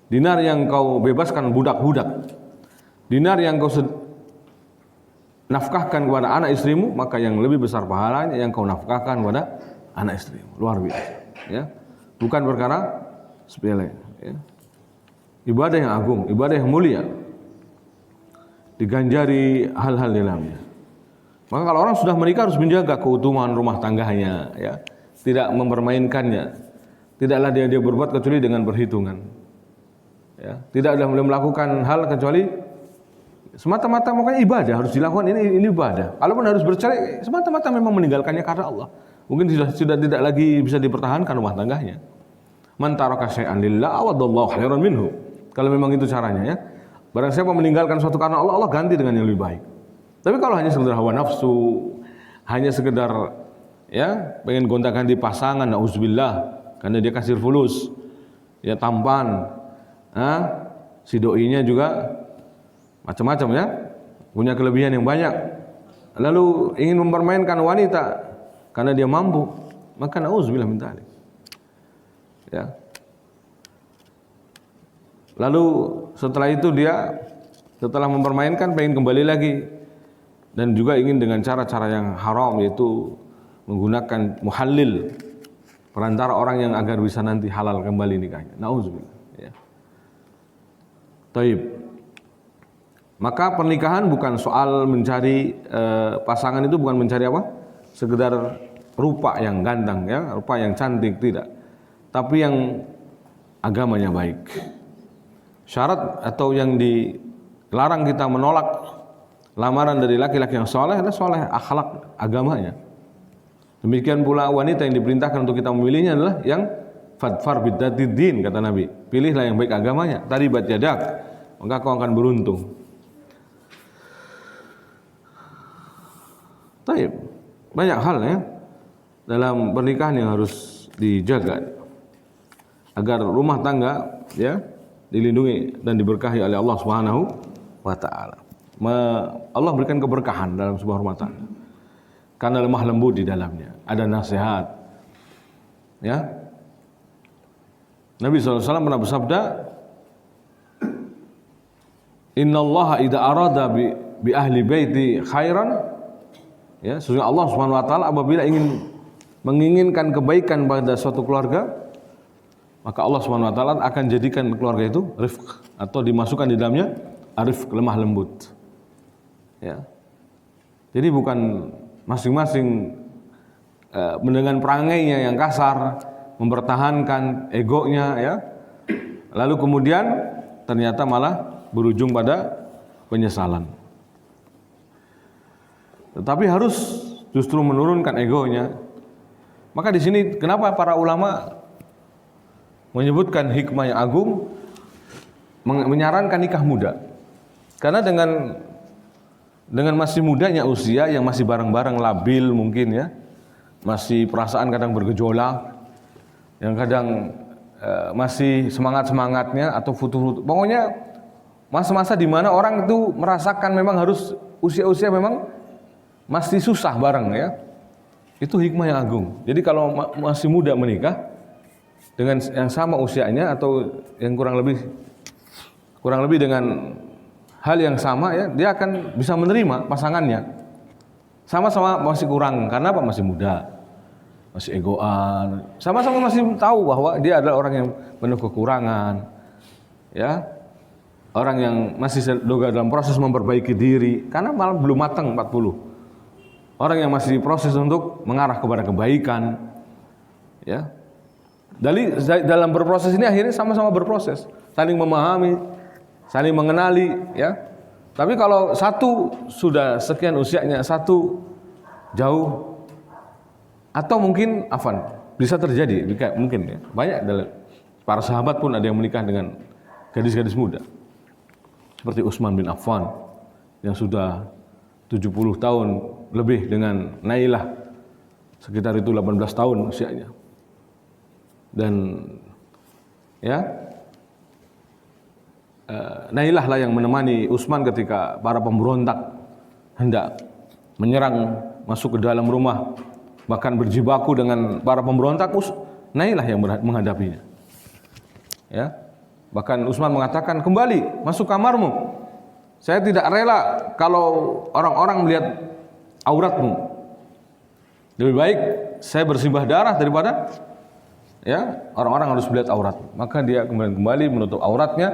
Dinar yang kau bebaskan budak-budak. Dinar yang kau nafkahkan kepada anak istrimu, maka yang lebih besar pahalanya yang kau nafkahkan kepada anak istrimu. Luar biasa, ya. Bukan perkara sepele, ya. Ibadah yang agung, ibadah yang mulia, diganjari hal-hal di dalamnya. Maka kalau orang sudah menikah harus menjaga keutuhan rumah tangganya, ya. Tidak mempermainkannya. Tidaklah dia berbuat kecuali dengan perhitungan, ya. Tidak ada melakukan hal kecuali semata-mata makanya ibadah harus dilakukan, ini ibadah. Kalaupun harus bercerai, semata-mata memang meninggalkannya karena Allah. Mungkin sudah tidak lagi bisa dipertahankan rumah tangganya. Man taraka syai'an lillah awadallahu khairan minhu. Kalau memang itu caranya, ya. Barang siapa meninggalkan suatu karena Allah, Allah ganti dengan yang lebih baik. Tapi kalau hanya sekedar hawa nafsu, hanya sekedar ya pengen gonta-ganti pasangan, nauzubillah, karena dia kasir fulus, ya tampan, Si doinya juga macam-macam ya, punya kelebihan yang banyak. Lalu ingin mempermainkan wanita karena dia mampu, maka nauzubillah min dzalik. Ya. Lalu setelah itu dia setelah mempermainkan pengen kembali lagi dan juga ingin dengan cara-cara yang haram, yaitu menggunakan muhallil, perantara orang yang agar bisa nanti halal kembali nikahnya. Nauzubillah. Ya. Taib. Maka pernikahan bukan soal mencari pasangan, itu bukan mencari apa? Sekedar rupa yang ganteng ya, rupa yang cantik, tidak. Tapi yang agamanya baik. Syarat atau yang dilarang kita menolak lamaran dari laki-laki yang soleh adalah soleh akhlak agamanya. Demikian pula wanita yang diperintahkan untuk kita memilihnya adalah yang fadfar bidzatid din, kata Nabi. Pilihlah yang baik agamanya. Taribat yadak, maka kau akan beruntung. Taib. Banyak hal ya dalam pernikahan yang harus dijaga agar rumah tangga ya dilindungi dan diberkahi oleh Allah Subhanahu wa taala. Allah berikan keberkahan dalam sebuah rumah tangga karena lemah lembut di dalamnya, ada nasihat. Ya. Nabi SAW pernah bersabda, "Innallaha idza arada bi ahli baiti khairan." Ya, sesungguhnya Allah Subhanahu wa taala apabila ingin menginginkan kebaikan pada suatu keluarga, maka Allah Subhanahu wa taala akan jadikan keluarga itu rifq, atau dimasukkan di dalamnya arif, lemah lembut. Ya. Jadi bukan masing-masing dengan perangainya yang kasar mempertahankan egonya ya. Lalu kemudian ternyata malah berujung pada penyesalan. Tetapi harus justru menurunkan egonya. Maka di sini kenapa para ulama menyebutkan hikmah yang agung menyarankan nikah muda? Karena dengan masih mudanya usia yang masih bareng-bareng labil mungkin ya, masih perasaan kadang bergejolak, yang kadang masih semangat-semangatnya atau futuh-futuh. Pokoknya masa-masa di mana orang itu merasakan memang harus usia-usia memang masih susah bareng ya. Itu hikmah yang agung. Jadi kalau masih muda menikah dengan yang sama usianya atau yang kurang lebih dengan hal yang sama ya, dia akan bisa menerima pasangannya. Sama-sama masih kurang karena apa? Masih muda, masih egoan. Sama-sama masih tahu bahwa dia adalah orang yang penuh kekurangan. Ya. Orang yang masih dalam proses memperbaiki diri karena malah belum matang 40. Orang yang masih proses untuk mengarah kepada kebaikan, ya. Dalam berproses ini akhirnya sama-sama berproses, saling memahami, saling mengenali, ya. Tapi kalau satu sudah sekian usianya, satu jauh, atau mungkin bisa terjadi, mungkin ya. Banyak para sahabat pun ada yang menikah dengan gadis-gadis muda, seperti Utsman bin Affan yang sudah 70 tahun lebih dengan Nailah, sekitar itu 18 tahun usianya. Dan ya Nailah lah yang menemani Utsman ketika para pemberontak hendak menyerang masuk ke dalam rumah, bahkan berjibaku dengan para pemberontak. Nailah yang menghadapinya. Ya, bahkan Utsman mengatakan, "Kembali masuk kamarmu. Saya tidak rela kalau orang-orang melihat auratmu. Lebih baik saya bersimbah darah daripada ya orang-orang harus melihat aurat." Maka dia kembali menutup auratnya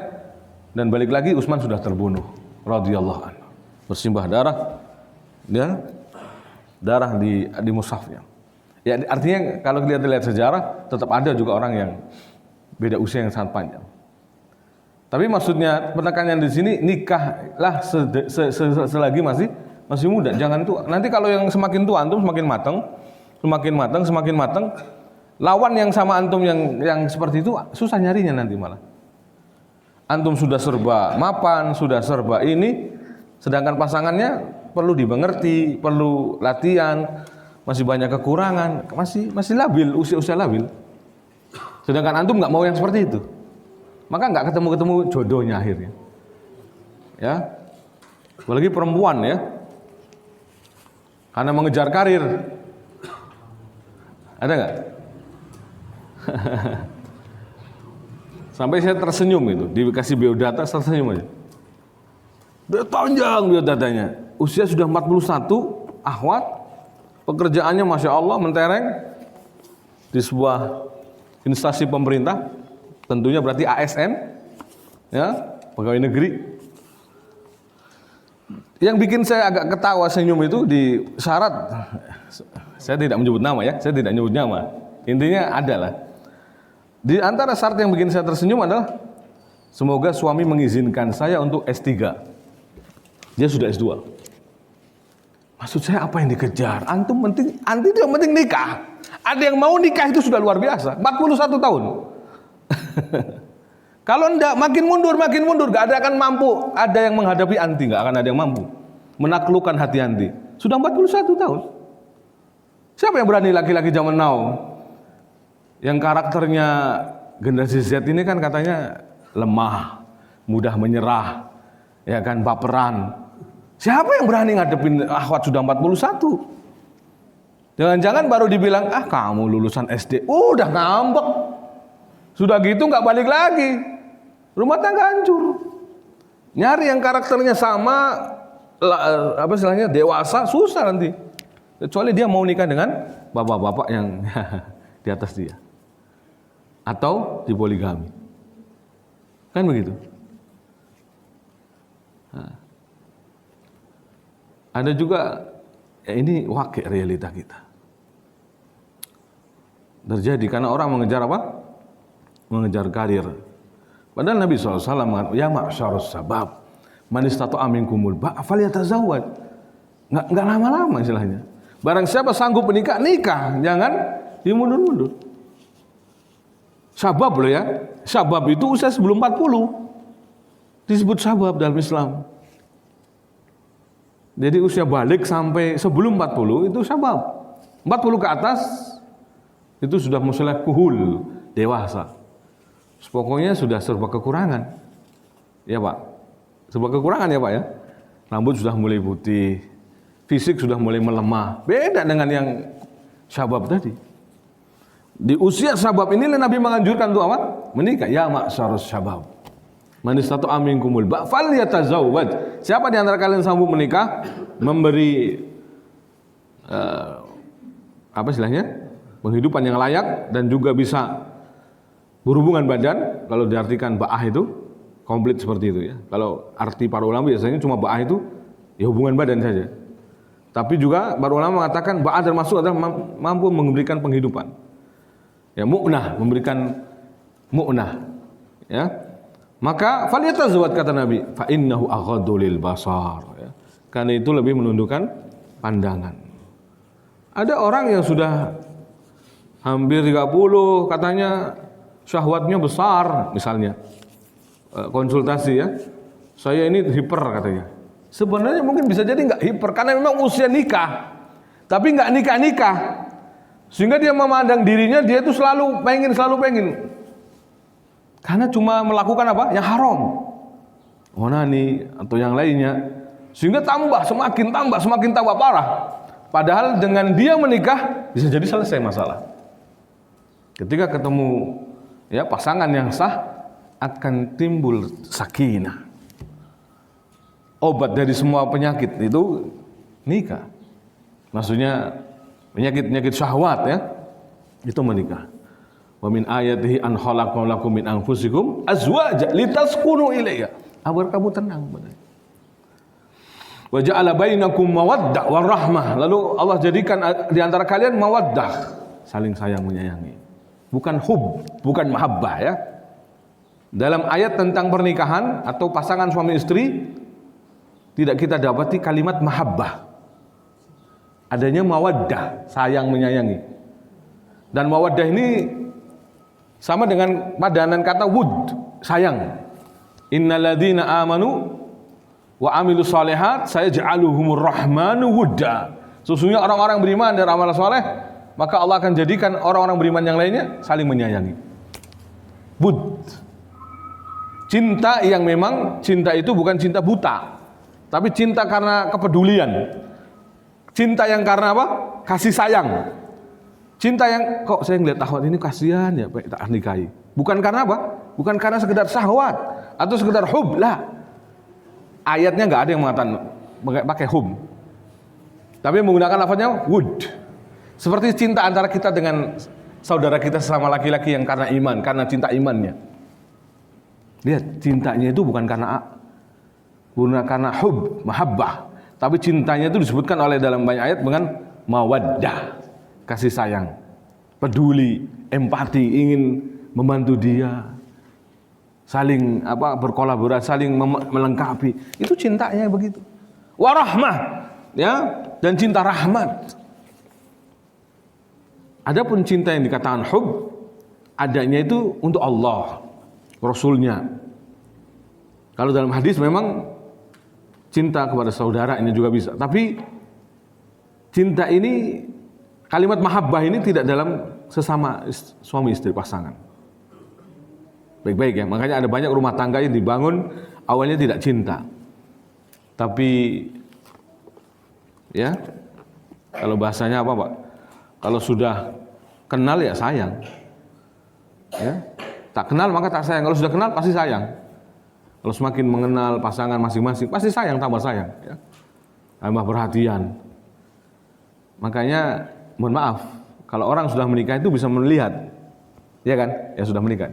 dan balik lagi. Utsman sudah terbunuh radhiyallahu anhu, bersimbah darah, ya, darah di mushafnya. Ya, artinya kalau kita lihat sejarah tetap ada juga orang yang beda usia yang sangat panjang. Tapi maksudnya penekanannya di sini, nikahlah selagi masih muda. Jangan tua. Nanti kalau yang semakin tua antum semakin matang. Lawan yang sama antum yang seperti itu susah nyarinya nanti malah. Antum sudah serba mapan, sudah serba ini, sedangkan pasangannya perlu dimengerti, perlu latihan, masih banyak kekurangan, masih labil, usia labil. Sedangkan antum nggak mau yang seperti itu. maka nggak ketemu jodohnya akhirnya. Ya, apalagi perempuan ya, karena mengejar karir. Ada nggak? Sampai saya tersenyum itu, dikasih biodata tersenyum aja. Udah panjang biodatanya. Usia sudah 41, akhwat, pekerjaannya Masya Allah mentereng di sebuah instansi pemerintah, tentunya berarti ASN, ya, pegawai negeri. Yang bikin saya agak ketawa senyum itu di syarat, saya tidak menyebut nama ya, saya tidak menyebut nama. Intinya adalah di antara syarat yang bikin saya tersenyum adalah semoga suami mengizinkan saya untuk S3. Dia sudah S2. Maksud saya apa yang dikejar? Antum penting, yang penting nikah. Ada yang mau nikah itu sudah luar biasa. 41 tahun. Kalau enggak makin mundur, gak ada akan mampu. Ada yang menghadapi anti, gak akan ada yang mampu menaklukkan hati anti. Sudah 41 tahun. Siapa yang berani laki-laki zaman now? Yang karakternya generasi Z ini kan katanya lemah, mudah menyerah, ya kan, baperan. Siapa yang berani ngadepin akhwat sudah 41? Jangan-jangan baru dibilang, kamu lulusan SD, udah ngambek. Sudah gitu nggak balik lagi. Rumah tangga hancur. Nyari yang karakternya sama, apa istilahnya, dewasa, susah nanti. Kecuali dia mau nikah dengan bapak-bapak yang di atas dia. Atau di poligami. Kan begitu. Nah. Ada juga, ini wakil realita kita. Terjadi karena orang mengejar apa? Mengejar karir. Padahal Nabi SAW mengatakan, ya ma'syarus sabab, man istata'a minkumul ba'a falyatazawwaj. Enggak lama-lama istilahnya. Barang siapa sanggup menikah, nikah, jangan dimundur-mundur. Sabab loh ya. Sabab itu usia sebelum 40. Disebut sabab dalam Islam. Jadi usia balik sampai sebelum 40 itu sabab. 40 ke atas itu sudah musalah kuhul, dewasa. Pokoknya sudah serba kekurangan. Ya Pak. Serba kekurangan ya Pak ya. Rambut sudah mulai putih, fisik sudah mulai melemah. Beda dengan yang sabab tadi. Di usia sabab ini Nabi menganjurkan untuk apa? Menikah. Ya ma'syarus sabab, man istata'a minkumul ba'a falyatazawwaj. Siapa di antara kalian sanggup menikah, memberi apa istilahnya? Penghidupan yang layak dan juga bisa berhubungan badan. Kalau diartikan ba'ah itu komplit seperti itu ya. Kalau arti para ulama biasanya cuma ba'ah itu ya hubungan badan saja. Tapi juga para ulama mengatakan ba'ah termasuk adalah mampu memberikan penghidupan. Ya, mu'nah, memberikan mu'nah. Ya. Maka falyatazawwaj kata Nabi, fa innahu aghaddu lil basar, ya. Karena itu lebih menundukkan pandangan. Ada orang yang sudah hampir 30 katanya syahwatnya besar misalnya. Konsultasi ya. Saya ini hiper katanya. Sebenarnya mungkin bisa jadi enggak hiper karena memang usia nikah. Tapi enggak nikah-nikah. Sehingga dia memandang dirinya dia itu selalu pengen. Karena cuma melakukan apa? Yang haram. Onani atau yang lainnya. Sehingga semakin tambah parah. Padahal dengan dia menikah bisa jadi selesai masalah. Ketika ketemu ya pasangan yang sah akan timbul sakinah. Obat dari semua penyakit itu nikah. Maksudnya penyakit syahwat ya, itu menikah. Wa min ayatihi an khalaqa lakum min anfusikum azwaja litaskunu ilayha. Agar kamu tenang benar. Wa ja'ala bainakum mawaddah warahmah. Lalu Allah jadikan di antara kalian mawaddah, saling sayang menyayangi. Bukan hub, bukan mahabbah ya. Dalam ayat tentang pernikahan atau pasangan suami istri tidak kita dapati kalimat mahabbah. Adanya mawaddah, sayang menyayangi. Dan mawaddah ini sama dengan padanan kata wud, sayang. Innalladzina amanu wa amilus shalihat sayaj'aluhumur rahmanu wudda. Sesungguhnya orang-orang beriman dan amal saleh, maka Allah akan jadikan orang-orang beriman yang lainnya saling menyayangi. Wud. Cinta yang memang cinta itu bukan cinta buta, tapi cinta karena kepedulian. Cinta yang karena apa? Kasih sayang. Cinta yang kok saya ngeliat ahwat ini kasihan ya, baik tak nikahi. Bukan karena apa? Bukan karena sekedar syahwat atau sekedar hub lah. Ayatnya nggak ada yang mengatakan pakai hub, tapi menggunakan lafaznya wud. Seperti cinta antara kita dengan saudara kita sesama laki-laki yang karena iman, karena cinta imannya. Lihat, cintanya itu bukan karena hub, mahabbah, tapi cintanya itu disebutkan oleh dalam banyak ayat dengan mawaddah, kasih sayang, peduli, empati, ingin membantu dia, saling berkolaborasi, saling melengkapi. Itu cintanya begitu. Warahmah, ya, dan cinta rahmat. Adapun cinta yang dikatakan hub, adanya itu untuk Allah, Rasulnya. Kalau dalam hadis memang cinta kepada saudara ini juga bisa. Tapi cinta ini, kalimat mahabbah ini tidak dalam sesama suami istri pasangan. Baik-baik ya. Makanya ada banyak rumah tangga yang dibangun awalnya tidak cinta. Tapi ya, kalau bahasanya apa Pak? Kalau sudah kenal ya sayang. Ya. Tak kenal maka tak sayang. Kalau sudah kenal pasti sayang. Kalau semakin mengenal pasangan masing-masing pasti sayang, tambah sayang, ya. Tambah perhatian. Makanya mohon maaf, kalau orang sudah menikah itu bisa melihat, ya kan? Ya sudah menikah.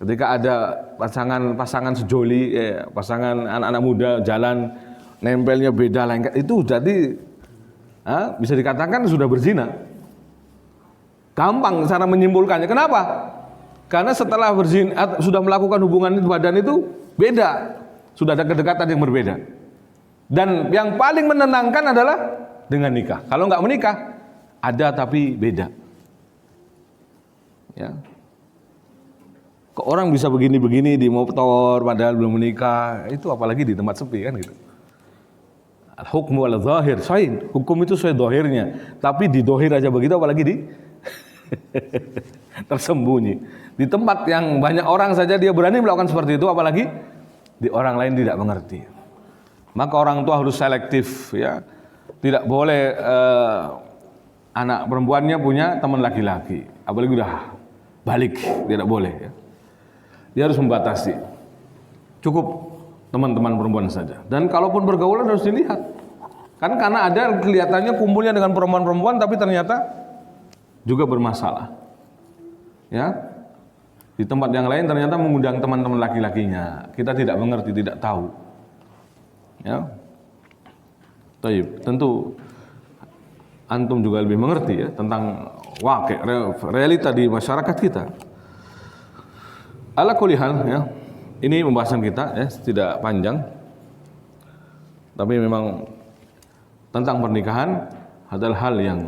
Ketika ada pasangan sejoli, pasangan anak-anak muda jalan nempelnya beda lengket, itu jadi bisa dikatakan sudah berzina. Gampang cara menyimpulkannya. Kenapa? Karena setelah berzina, sudah melakukan hubungan badan itu beda, sudah ada kedekatan yang berbeda. Dan yang paling menenangkan adalah dengan nikah. Kalau nggak menikah, ada tapi beda. Ya. Kok orang bisa begini-begini di motor padahal belum menikah? Itu apalagi di tempat sepi kan gitu. Al-hukmu ala zahir, hukum itu sesuai zahirnya. Tapi di zahir aja begitu, apalagi di tersembunyi. Di tempat yang banyak orang saja dia berani melakukan seperti itu, apalagi di orang lain tidak mengerti. Maka orang tua harus selektif, ya. Tidak boleh anak perempuannya punya teman laki-laki, apalagi udah balik, tidak boleh, ya. Dia harus membatasi. Cukup teman-teman perempuan saja. Dan kalaupun bergaulan harus dilihat. Kan karena ada kelihatannya kumpulnya dengan perempuan-perempuan tapi ternyata juga bermasalah. Ya. Di tempat yang lain ternyata mengundang teman-teman laki-lakinya. Kita tidak mengerti, tidak tahu. Ya. Taib. Tentu antum juga lebih mengerti ya tentang realita di masyarakat kita. Ala kulli hal, ya. Ini pembahasan kita ya, tidak panjang. Tapi memang tentang pernikahan adalah hal yang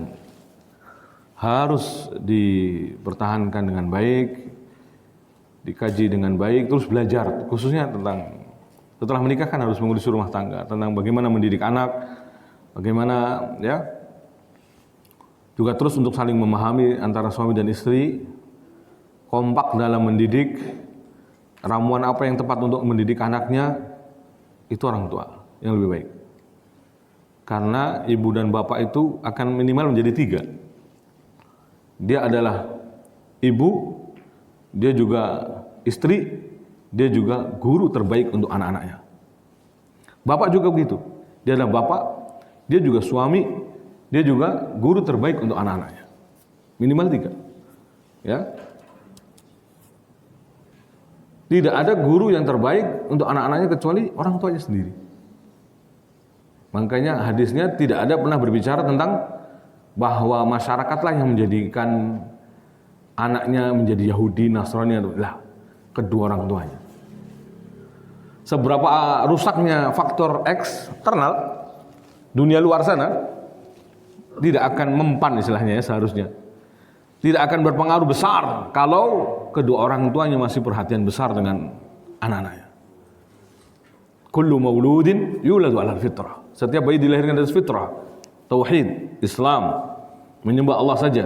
harus dipertahankan dengan baik, dikaji dengan baik, terus belajar, khususnya tentang setelah menikah kan harus mengurus rumah tangga, tentang bagaimana mendidik anak, bagaimana ya, juga terus untuk saling memahami antara suami dan istri, kompak dalam mendidik, ramuan apa yang tepat untuk mendidik anaknya, itu orang tua yang lebih baik. Karena ibu dan bapak itu akan minimal menjadi 3. Dia adalah ibu, dia juga istri, dia juga guru terbaik untuk anak-anaknya. Bapak juga begitu. Dia adalah bapak, dia juga suami, dia juga guru terbaik untuk anak-anaknya. Minimal 3. Ya. Tidak ada guru yang terbaik untuk anak-anaknya kecuali orang tuanya sendiri. Makanya hadisnya tidak ada pernah berbicara tentang bahwa masyarakatlah yang menjadikan anaknya menjadi Yahudi, Nasrani, lah kedua orang tuanya. Seberapa rusaknya faktor eksternal dunia luar sana tidak akan mempan istilahnya ya, seharusnya tidak akan berpengaruh besar kalau kedua orang tuanya masih perhatian besar dengan anak-anaknya. Kullu mauludin yuladu ala fitrah. Setiap bayi dilahirkan dari fitrah, tauhid, Islam, menyembah Allah saja,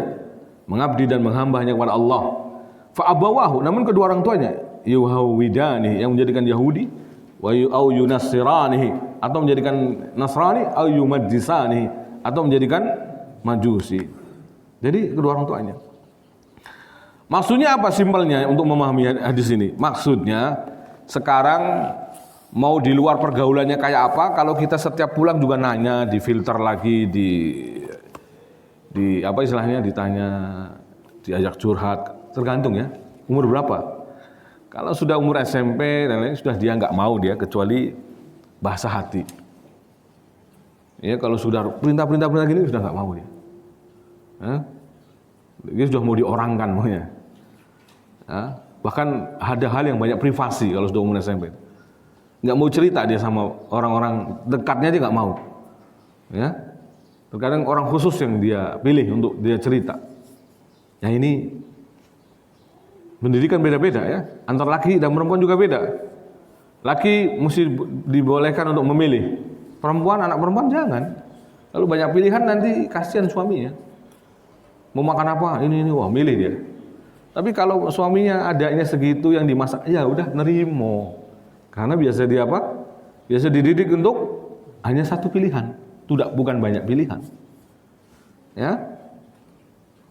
mengabdi dan menghamba hanya kepada Allah. Fa abawahu, namun kedua orang tuanya yuhawidanihi, yang menjadikan Yahudi, au yunassiranihi, atau menjadikan Nasrani, au yumajjisanihi, atau menjadikan Majusi. Jadi kedua orang tuanya. Maksudnya apa simpelnya untuk memahami hadis ini? Maksudnya sekarang mau di luar pergaulannya kayak apa, kalau kita setiap pulang juga nanya, difilter lagi, di apa istilahnya, ditanya, diajak curhat, tergantung ya umur berapa. Kalau sudah umur SMP dan lain, sudah dia nggak mau dia, kecuali bahasa hati. Ya, kalau sudah perintah gini sudah nggak mau dia. Dia sudah mau diorangkan maunya. Bahkan ada hal yang banyak privasi kalau sudah umur SMP. Nggak mau cerita dia sama orang-orang dekatnya, dia nggak mau. Ya, terkadang orang khusus yang dia pilih untuk dia cerita. Nah ini pendidikan beda-beda ya, antara laki dan perempuan juga beda. Laki mesti dibolehkan untuk memilih, perempuan, anak perempuan jangan. Lalu banyak pilihan, nanti kasihan suaminya. Mau makan apa? Ini, wah milih dia. Tapi kalau suaminya adanya segitu yang dimasak, ya udah nerimo. Karena biasa dia apa? Biasa dididik untuk hanya satu pilihan, bukan banyak pilihan. Ya,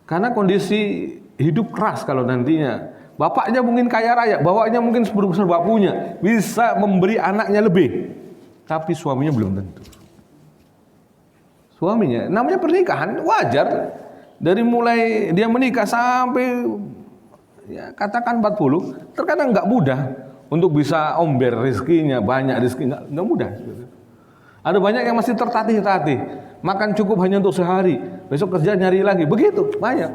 karena kondisi hidup keras kalau nantinya bapaknya mungkin kaya raya, bapaknya mungkin serba punya, bisa memberi anaknya lebih, tapi suaminya belum tentu. Suaminya, namanya pernikahan wajar, dari mulai dia menikah sampai ya katakan 40, terkadang nggak mudah untuk bisa omber rezekinya, banyak rezeki, nggak mudah. Ada banyak yang masih tertatih-tatih, makan cukup hanya untuk sehari, besok kerja nyari lagi, begitu banyak.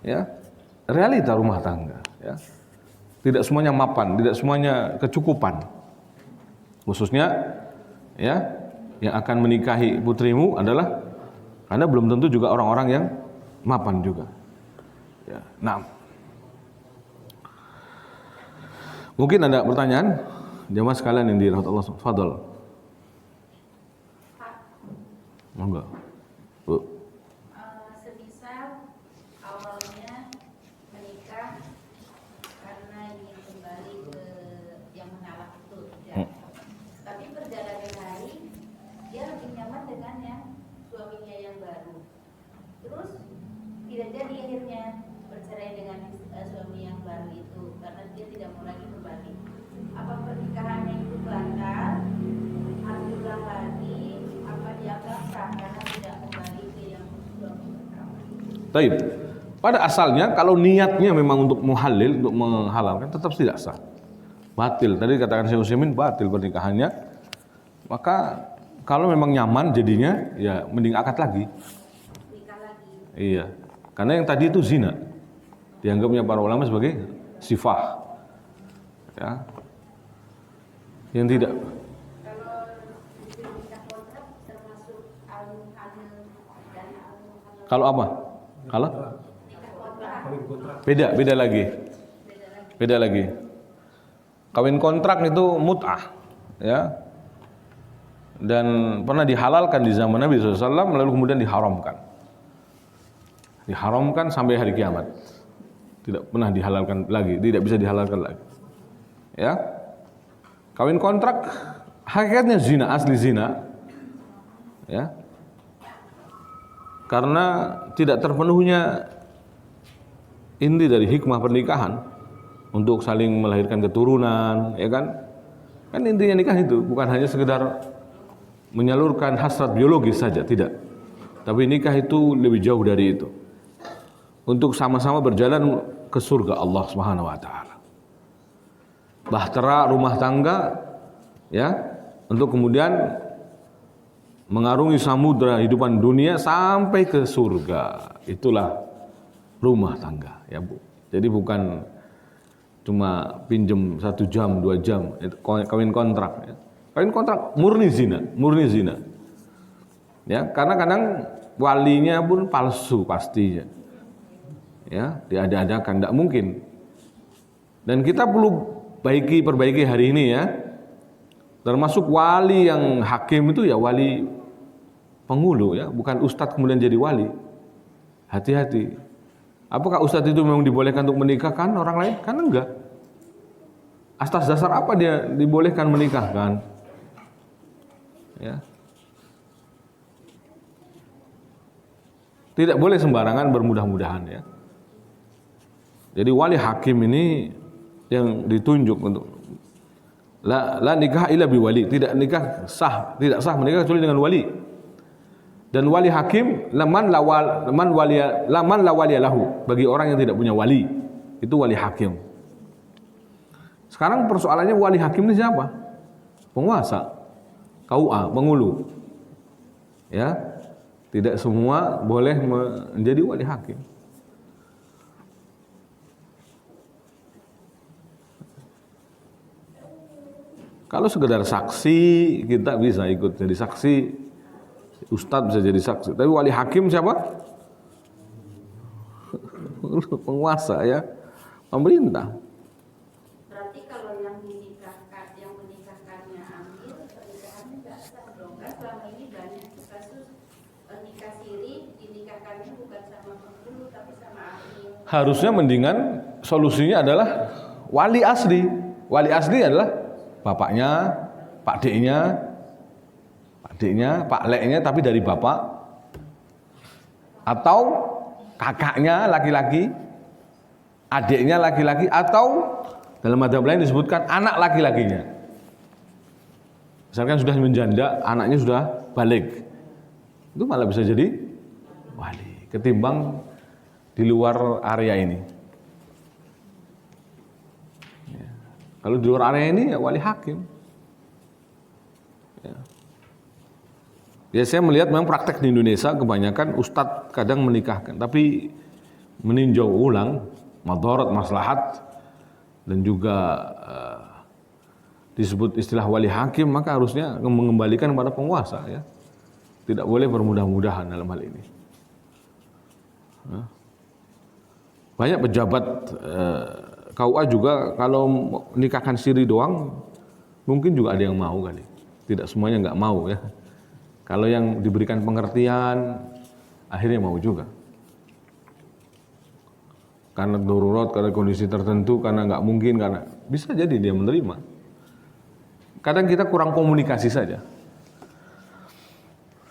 Ya, realita rumah tangga. Ya, tidak semuanya mapan, tidak semuanya kecukupan. Khususnya, ya, yang akan menikahi putrimu adalah karena belum tentu juga orang-orang yang mapan juga. Ya, nah. Mungkin ada pertanyaan, jamaah sekalian yang dirahmati Allah. Fadhal. Enggak. Bu. Semisal awalnya menikah karena ingin kembali ke yang menalak itu, ya. Tapi berjalannya hari dia lebih nyaman dengan yang suaminya yang baru. Terus tidak jadi akhirnya bercerai dengan suami yang baru itu karena dia tidak mau lagi kembali. Apa pernikahannya itu batal? Harus diulang lagi? Apa dianggap sah karena tidak kembali ke yang suami pertama? Baik. Pada asalnya kalau niatnya memang untuk muhalil, untuk menghalalkan, tetap tidak sah. Batil. Tadi katakan Syekh Utsaimin batil pernikahannya. Maka kalau memang nyaman jadinya, ya mending akad lagi. Nikah lagi. Iya. Karena yang tadi itu zina. Dianggapnya para ulama sebagai sifah. Ya. Yang tidak. Kalau nikah kontrak termasuk al-hamil dan al-hamil. Kalau apa? Kalau? Nikah kontrak. Beda lagi. Beda lagi. Kawin kontrak itu mut'ah, ya. Dan pernah dihalalkan di zaman Nabi SAW, lalu kemudian diharamkan. Diharamkan sampai hari kiamat. Tidak pernah dihalalkan lagi, tidak bisa dihalalkan lagi. Ya. Kawin kontrak hakikatnya zina, asli zina. Ya. Karena tidak terpenuhnya inti dari hikmah pernikahan untuk saling melahirkan keturunan, ya kan? Kan intinya nikah itu bukan hanya sekedar menyalurkan hasrat biologis saja, tidak. Tapi nikah itu lebih jauh dari itu. Untuk sama-sama berjalan ke surga Allah Subhanahu wa taala. Bahtera rumah tangga, ya, untuk kemudian mengarungi samudra kehidupan dunia sampai ke surga. Itulah rumah tangga, ya Bu. Jadi bukan cuma pinjem 1 jam, 2 jam, itu kawin kontrak. Ya. Kawin kontrak murni zina. Ya, karena kadang walinya pun palsu pastinya. Ya, diada-adakan, tidak mungkin. Dan kita perlu perbaiki hari ini ya. Termasuk wali yang hakim itu ya wali penghulu ya, bukan ustadz kemudian jadi wali. Hati-hati. Apakah ustadz itu memang dibolehkan untuk menikahkan orang lain? Kan enggak. Atas dasar apa dia dibolehkan menikahkan? Ya. Tidak boleh sembarangan bermudah-mudahan ya. Jadi wali hakim ini yang ditunjuk untuk la nikah illa biwali, tidak nikah sah, tidak sah menikah kecuali dengan wali. Dan wali hakim laman la waliya lahu, bagi orang yang tidak punya wali, itu wali hakim. Sekarang persoalannya wali hakim ini siapa? Penguasa, KUA, penghulu. Ya, tidak semua boleh menjadi wali hakim. Kalau sekedar saksi, kita bisa ikut jadi saksi. Ustadz bisa jadi saksi. Tapi wali hakim siapa? Penguasa ya, pemerintah. Berarti kalau yang menikahkannya ambil, pernikahannya nggak sah dong. Kan selama ini banyak kasus nikah siri, dinikahkannya bukan sama penghulu tapi sama ahli. Harusnya mendingan solusinya adalah wali asli. Wali asli adalah bapaknya, pak deknya, pak leknya tapi dari bapak, atau kakaknya laki-laki, adiknya laki-laki, atau dalam madhab lain disebutkan anak laki-lakinya. Misalkan sudah menjanda, anaknya sudah balik, itu malah bisa jadi wali ketimbang di luar area ini. Ya. Kalau di luar area ini ya wali hakim. Ya, saya melihat memang praktek di Indonesia kebanyakan ustadz kadang menikahkan, tapi meninjau ulang madharat maslahat dan juga disebut istilah wali hakim, maka harusnya mengembalikan kepada penguasa ya. Tidak boleh bermudah-mudahan dalam hal ini. Banyak pejabat KUA juga kalau nikahkan siri doang mungkin juga ada yang mau kali. Tidak semuanya nggak mau ya. Kalau yang diberikan pengertian, akhirnya mau juga. Karena darurat, karena kondisi tertentu, karena nggak mungkin, karena bisa jadi dia menerima. Kadang kita kurang komunikasi saja.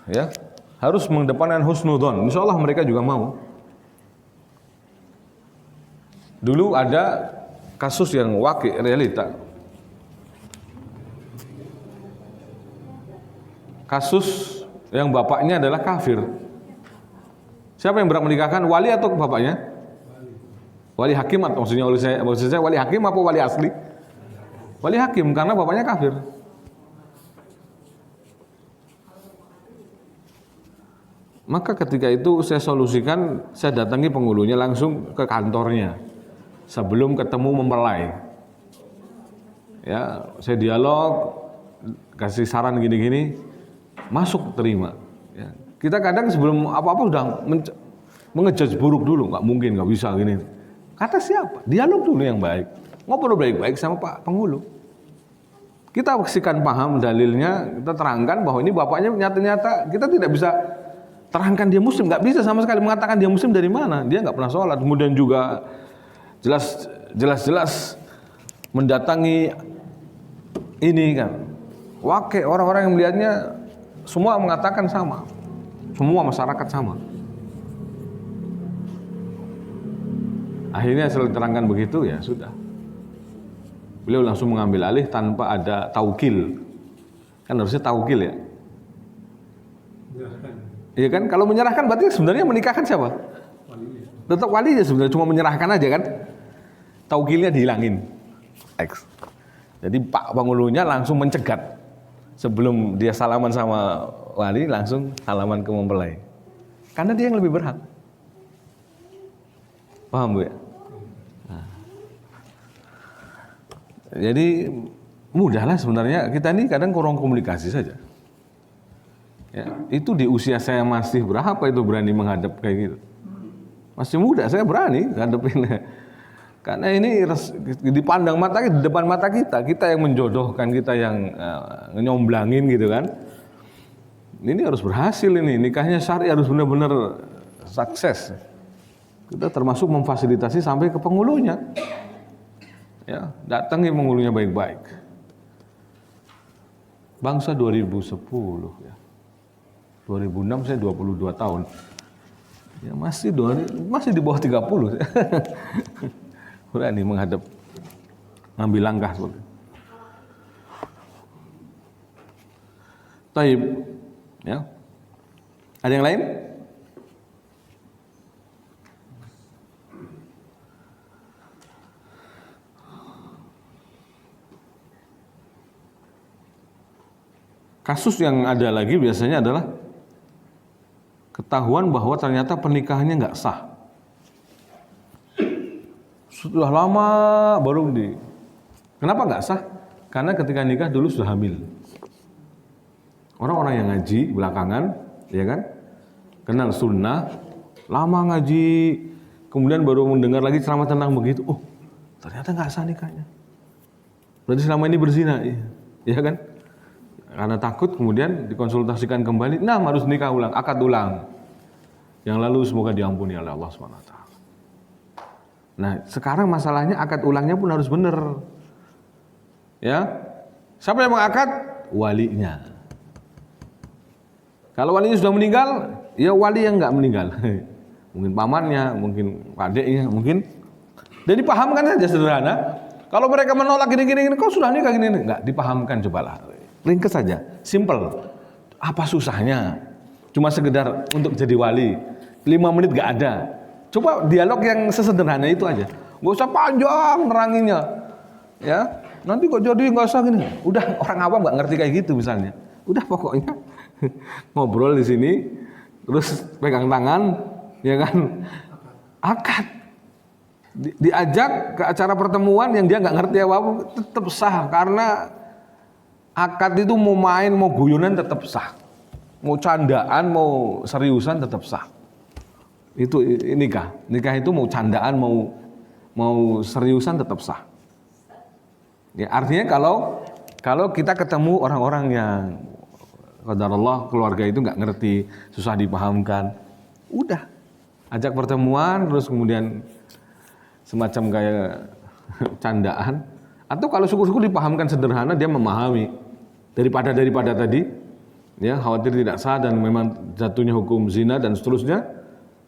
Ya, harus mengedepankan husnudzon. Insya Allah mereka juga mau. Dulu ada kasus yang realita. Kasus yang bapaknya adalah kafir. Siapa yang berhak menikahkan? Wali atau bapaknya? Wali hakim atau maksud saya wali hakim apa wali asli? Wali hakim karena bapaknya kafir. Maka ketika itu saya solusikan, saya datangi penghulunya langsung ke kantornya sebelum ketemu mempelai. Ya, saya dialog, kasih saran gini-gini. Masuk terima. Ya. Kita kadang sebelum apa-apa sudah mengejudge buruk dulu, nggak mungkin, nggak bisa gini. Kata siapa? Dialog dulu yang baik, ngobrol baik-baik sama Pak Penghulu. Kita pastikan paham dalilnya, kita terangkan bahwa ini bapaknya nyata-nyata, kita tidak bisa terangkan dia muslim, nggak bisa sama sekali mengatakan dia muslim dari mana. Dia nggak pernah sholat. Kemudian juga jelas-jelas mendatangi ini kan. Wakil orang-orang yang melihatnya semua mengatakan sama, semua masyarakat sama. Akhirnya setelah diterangkan begitu ya sudah. Beliau langsung mengambil alih tanpa ada taukil. Kan harusnya taukil ya. Iya kan? Kalau menyerahkan berarti sebenarnya menikahkan siapa? Tetap walinya sebenarnya, cuma menyerahkan aja kan. Taukilnya dihilangin. X. Jadi Pak Penghulunya langsung mencegat. Sebelum dia salaman sama wali, langsung salaman ke mempelai. Karena dia yang lebih berhak. Paham Bu ya? Nah. Jadi mudahlah sebenarnya, kita ini kadang kurang komunikasi saja. Ya, itu di usia saya masih berapa itu berani menghadap kayak gitu. Masih muda, saya berani ngadepin. Karena ini dipandang mata, di depan mata kita yang menjodohkan, kita yang nyomblangin gitu kan. Ini harus berhasil ini, nikahnya syar'i harus benar-benar sukses. Kita termasuk memfasilitasi sampai ke penghulunya. Ya, datangi penghulunya baik-baik. Bangsa 2010 ya. 2006 saya 22 tahun. Ya masih di bawah 30. Berani menghadap, ngambil langkah seperti itu. Taib, ya. Ada yang lain? Kasus yang ada lagi biasanya adalah ketahuan bahwa ternyata pernikahannya nggak sah. Sudah lama baru Kenapa nggak sah? Karena ketika nikah dulu sudah hamil. Orang-orang yang ngaji belakangan, ya kan, kenal sunnah, lama ngaji, kemudian baru mendengar lagi ceramah tentang begitu. Oh, ternyata nggak sah nikahnya. Berarti selama ini berzina, ya kan? Karena takut kemudian dikonsultasikan kembali, nah harus nikah ulang, akad ulang. Yang lalu semoga diampuni oleh Allah SWT. Nah sekarang masalahnya akad ulangnya pun harus benar. Ya, siapa yang mengakad? Walinya. Kalau walinya sudah meninggal, ya wali yang nggak meninggal. Mungkin pamannya, mungkin adiknya, mungkin. Dan dipahamkan saja sederhana. Kalau mereka menolak gini-gini, kau sudah nikah gini, nggak dipahamkan cobalah. Ringkes saja, simple. Apa susahnya? Cuma sekedar untuk jadi wali. 5 menit gak ada. Coba dialog yang sesederhana itu aja. Gak usah panjang neranginnya. Ya, nanti kok jadi gak usah gini. Udah orang awam gak ngerti kayak gitu misalnya. Udah pokoknya ngobrol di sini, terus pegang tangan, ya kan? Akad. Diajak ke acara pertemuan yang dia gak ngerti apa-apa, tetap sah karena akad itu mau main, mau guyonan tetap sah. Mau candaan, mau seriusan tetap sah. Itu nikah. Nikah itu mau candaan, mau seriusan tetap sah. Ya, artinya kalau kita ketemu orang-orang yang qadarullah keluarga itu nggak ngerti, susah dipahamkan, udah ajak pertemuan terus kemudian semacam kayak candaan. Atau kalau syukur-syukur dipahamkan sederhana, dia memahami daripada tadi, ya khawatir tidak sah dan memang jatuhnya hukum zina dan seterusnya,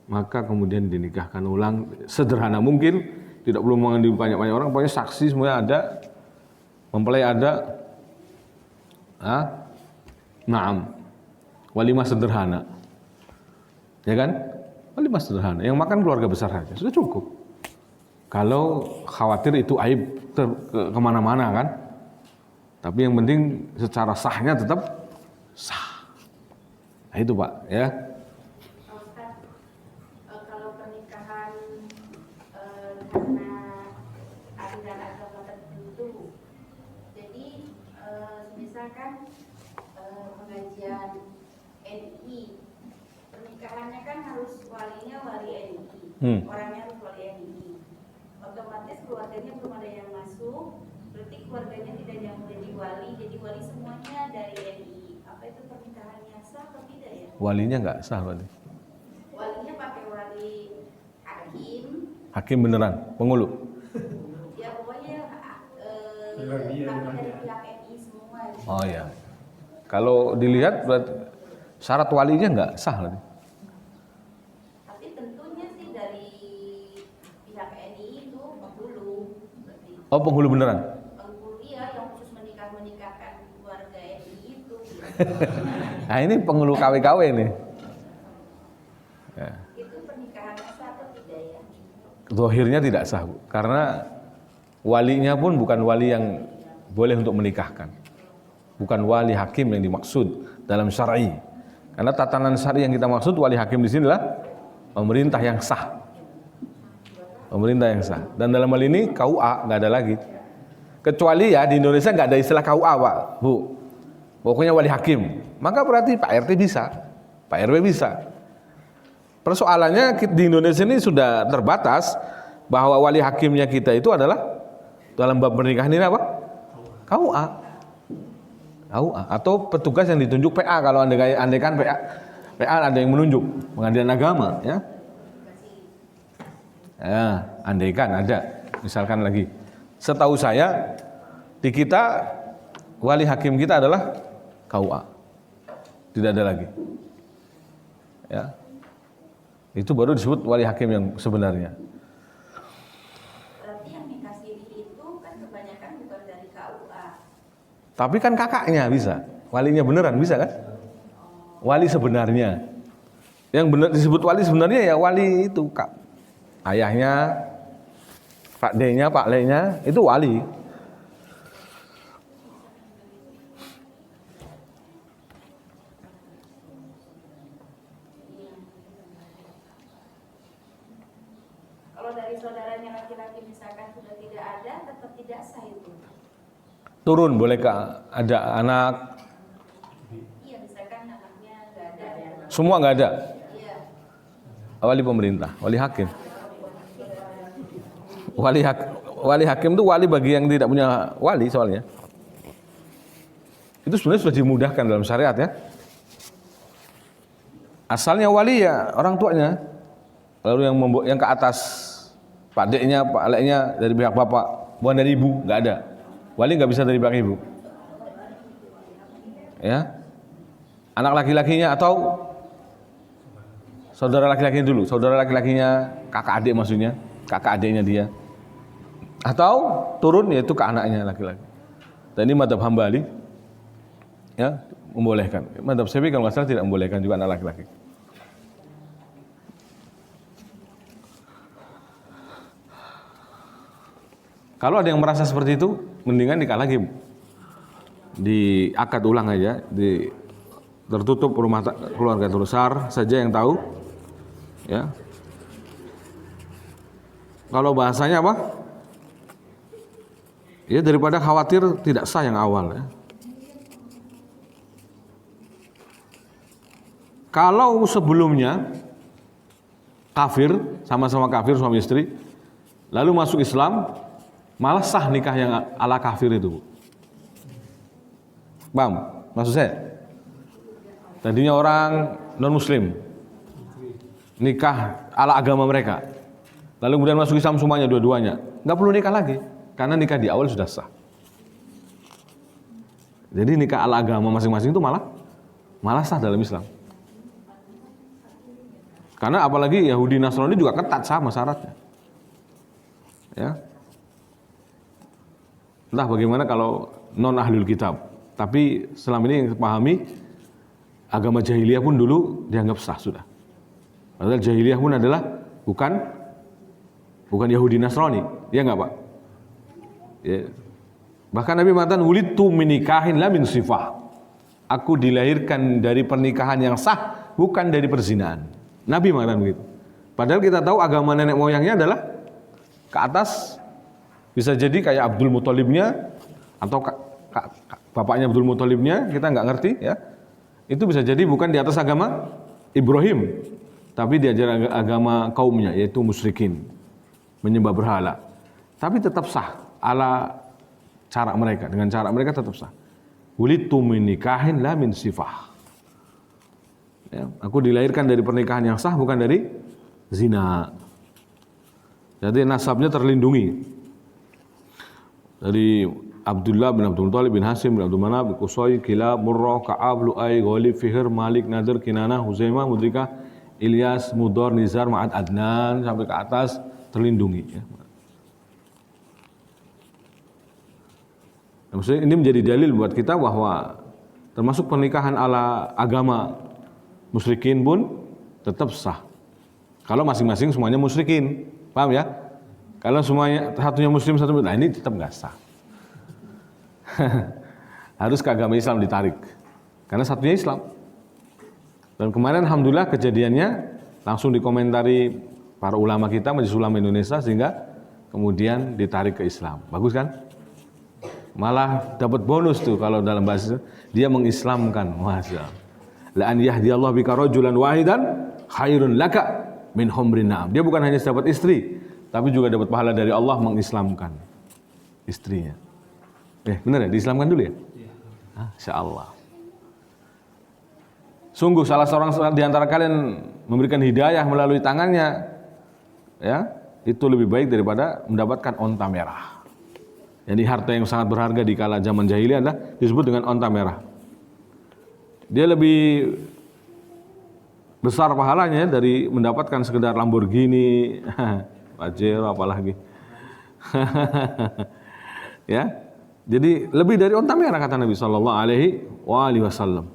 maka kemudian dinikahkan ulang sederhana mungkin, tidak perlu mengandung banyak-banyak orang, pokoknya saksi semuanya ada, mempelai ada, naam, walimah sederhana, ya kan, walimah sederhana, yang makan keluarga besar saja sudah cukup. Kalau khawatir itu aib kemana-mana kan, tapi yang penting secara sahnya tetap sah. Nah itu Pak ya. Kalau pernikahan karena aliran agama tertentu, jadi misalkan pengajian NI, pernikahannya kan harus walinya wali NI, orangnya harus wali NI. Otomatis keluarganya belum ada yang masuk, berarti keluarganya tidak yang menjadi wali semuanya dari NI. Apa itu pernikahannya sah atau tidak ya? Walinya nggak sah berarti. Walinya pakai wali hakim. Hakim beneran, penghulu. Ya pokoknya tapi dari pihak NI semua. Oh ya. Kalau dilihat berarti syarat walinya nggak sah berarti. Tapi tentunya sih dari pihak NI itu penghulu. Oh penghulu beneran. Penghulu ya yang khusus menikahkan keluarga NI itu. Nah ini penghulu KW-KW nih. Ya. Itu pernikahannya sah atau tidak ya? Zahirnya tidak sah Bu, karena walinya pun bukan wali yang boleh untuk menikahkan. Bukan wali hakim yang dimaksud dalam syar'i. Karena tatanan syar'i yang kita maksud wali hakim di sini adalah pemerintah yang sah. Pemerintah yang sah. Dan dalam hal ini KUA nggak ada lagi. Kecuali ya di Indonesia nggak ada istilah KUA Pak, Bu. Pokoknya wali hakim. Maka berarti Pak RT bisa, Pak RW bisa. Persoalannya di Indonesia ini sudah terbatas bahwa wali hakimnya kita itu adalah dalam bab pernikahan ini apa? KUA. KUA atau petugas yang ditunjuk PA kalau andaikan PA ada yang menunjuk pengadilan agama ya. Ya, andaikan ada misalkan lagi Setahu saya di kita wali hakim kita adalah KUA. Tidak ada lagi. Ya. Itu baru disebut wali hakim yang sebenarnya. Berarti yang nikah siri itu kan kebanyakan bukan dari KUA. Tapi kan kakaknya bisa. Walinya beneran bisa kan? Wali sebenarnya. Yang benar disebut wali sebenarnya ya wali itu kak. Ayahnya, Pak D-nya, Pak Le-nya itu wali. Kalau dari saudaranya laki-laki misalkan sudah tidak ada, tetap tidak sah itu. Turun bolehkah ada anak? Iya, misalkan anaknya nggak ada. Semua nggak ada. Iya. Wali pemerintah, wali hakim. Wali hakim itu wali bagi yang tidak punya wali soalnya. Itu sebenarnya sudah dimudahkan dalam syariat ya. Asalnya wali ya orang tuanya. Lalu yang ke atas Pak D-nya, Pak Le-nya dari pihak bapak, bukan dari ibu, nggak ada. Wali nggak bisa dari pihak ibu. Ya. Anak laki-lakinya atau saudara laki-lakinya dulu, saudara laki-lakinya kakak adik maksudnya, kakak adiknya dia. Atau turun yaitu ke anaknya laki-laki. Dan ini madhab Hambali ya, membolehkan. Madhab Syafi'i kalau nggak salah tidak membolehkan juga anak laki-laki. Kalau ada yang merasa seperti itu, mendingan nikah lagi. Diakad ulang aja, tertutup rumah keluarga besar saja yang tahu. Ya. Kalau bahasanya apa? Ya daripada khawatir tidak sah yang awal ya. Kalau sebelumnya kafir, sama-sama kafir suami istri, lalu masuk Islam, malah sah nikah yang ala kafir itu. Paham? Maksud saya? Tadinya orang non-muslim, nikah ala agama mereka, lalu kemudian masuk Islam semuanya dua-duanya, nggak perlu nikah lagi, karena nikah di awal sudah sah. Jadi nikah ala agama masing-masing itu malah sah dalam Islam. Karena apalagi Yahudi Nasrani juga ketat sama syaratnya. Ya. Entah bagaimana kalau non ahlul kitab, tapi selama ini yang pahami agama jahiliyah pun dulu dianggap sah sudah. Padahal jahiliyah pun adalah bukan Yahudi Nasrani, ya enggak Pak? Ya. Bahkan Nabi mengatakan wulidtu min nikahin la min sifah. Aku dilahirkan dari pernikahan yang sah, bukan dari perzinahan. Nabi mengatakan begitu. Padahal kita tahu agama nenek moyangnya adalah ke atas. Bisa jadi kayak Abdul Muthalibnya atau bapaknya Abdul Muthalibnya, kita nggak ngerti ya. Itu bisa jadi bukan di atas agama Ibrahim, tapi diajar agama kaumnya yaitu musyrikin, menyembah berhala. Tapi tetap sah ala cara mereka, dengan cara mereka tetap sah. Wulidtu min nikahin la min sifah. Ya, aku dilahirkan dari pernikahan yang sah, bukan dari zina. Jadi nasabnya terlindungi. Dari Abdullah bin Abdul Muthalib bin Hasim bin Abdul Manaf bin Qusay, Kilab, Murrah, Ka'ab, Lu'ay, Ghalib, Fihr, Malik, Nadir, Kinanah, Huzaimah, Mudrikah, Ilyas, Mudar, Nizar, Ma'ad, Adnan sampai ke atas terlindungi. Ya. Nah, maksudnya ini menjadi dalil buat kita bahwa termasuk pernikahan ala agama musyrikin pun tetap sah. Kalau masing-masing semuanya musyrikin, paham ya? Kalau semuanya satunya muslim, nah ini tetap nggak sah. Harus ke agama Islam ditarik, karena satunya Islam. Dan kemarin alhamdulillah kejadiannya langsung dikomentari para ulama kita, Majelis Ulama Indonesia, sehingga kemudian ditarik ke Islam. Bagus kan? Malah dapat bonus tuh kalau dalam bahasa dia mengislamkan. Masya Allah. La an yahdiyallahu bika rajulan wahidan khairun laka min humrin na'am. Dia bukan hanya dapat istri, tapi juga dapat pahala dari Allah mengislamkan istrinya. Benar ya? Diislamkan dulu ya? Insyaallah. Sungguh salah seorang di antara kalian memberikan hidayah melalui tangannya, ya, itu lebih baik daripada mendapatkan onta merah. Jadi harta yang sangat berharga di kala zaman jahiliyah adalah disebut dengan onta merah. Dia lebih besar pahalanya dari mendapatkan sekedar Lamborghini, Pajero apalagi. Ya. Jadi lebih dari onta merah kata Nabi sallallahu alaihi wasallam.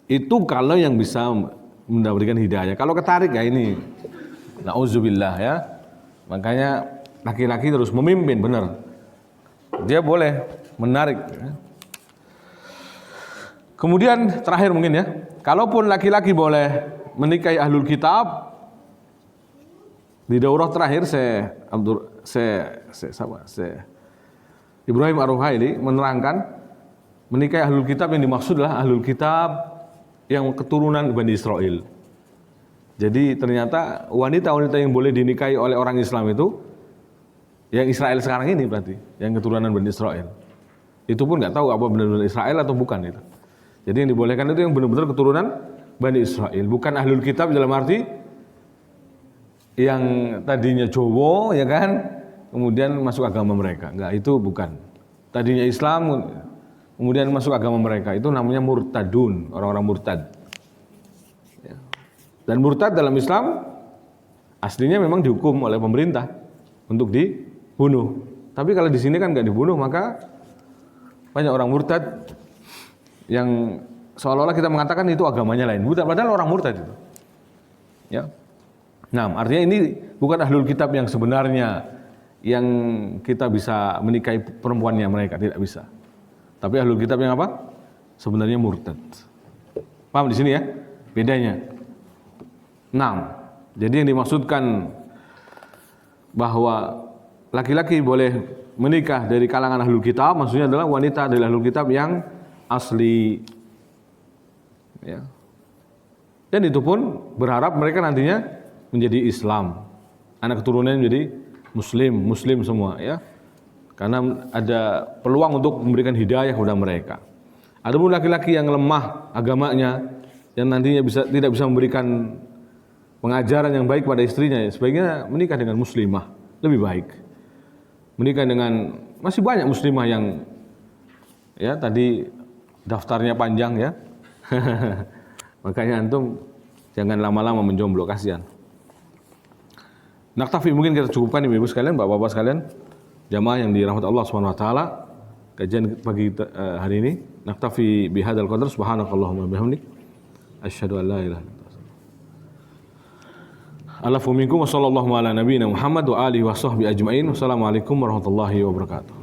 Itu kalau yang bisa mendapatkan hidayah. Kalau ketarik ya ini nauzubillah ya. Makanya laki-laki terus memimpin benar. Dia boleh menarik. Kemudian terakhir mungkin ya, kalaupun laki-laki boleh menikahi ahlul kitab, di daurah terakhir Ibrahim Ar-Ruhaili menerangkan menikahi ahlul kitab yang dimaksud adalah ahlul kitab yang keturunan Bani Israel. Jadi ternyata wanita-wanita yang boleh dinikahi oleh orang Islam itu yang Israel sekarang ini berarti, yang keturunan Bani Israel. Itu pun nggak tahu apa benar-benar Israel atau bukan itu. Jadi yang dibolehkan itu yang benar-benar keturunan Bani Israel, bukan ahlul kitab dalam arti yang tadinya Jawa ya kan, kemudian masuk agama mereka. Enggak, itu bukan. Tadinya Islam kemudian masuk agama mereka, itu namanya murtadun, orang-orang murtad. Dan murtad dalam Islam aslinya memang dihukum oleh pemerintah untuk dibunuh. Tapi kalau di sini kan nggak dibunuh, maka banyak orang murtad yang seolah-olah kita mengatakan itu agamanya lain. Padahal orang murtad itu. Ya. Nah, artinya ini bukan ahlul kitab yang sebenarnya yang kita bisa menikahi perempuannya mereka, tidak bisa. Tapi ahlul kitab yang apa? Sebenarnya murtad. Paham di sini ya? Bedanya. Nah, jadi yang dimaksudkan bahwa laki-laki boleh menikah dari kalangan ahlul kitab, maksudnya adalah wanita dari ahlul kitab yang asli. Ya. Dan itu pun berharap mereka nantinya menjadi Islam, anak keturunannya menjadi Muslim semua, ya. Karena ada peluang untuk memberikan hidayah kepada mereka. Adapun laki-laki yang lemah agamanya, yang nantinya tidak bisa memberikan pengajaran yang baik pada istrinya, sebaiknya menikah dengan muslimah, lebih baik. Menikah dengan, masih banyak muslimah yang ya tadi daftarnya panjang ya. Makanya antum jangan lama-lama menjomblo, kasihan. Naktafi, mungkin kita cukupkan Ibu sekalian, Bapak-bapak sekalian, jamaah yang dirahmati Allah Subhanahu wa taala. Kajian pagi hari ini, naktafi bihadzal qadar, subhanakallahumma bihamdik, asyhadu an la ilaha illa anta Alafu minkum wa sallallahu ala nabiyina Muhammad wa alihi wa sahbihi ajma'in. Wassalamualaikum warahmatullahi wabarakatuh.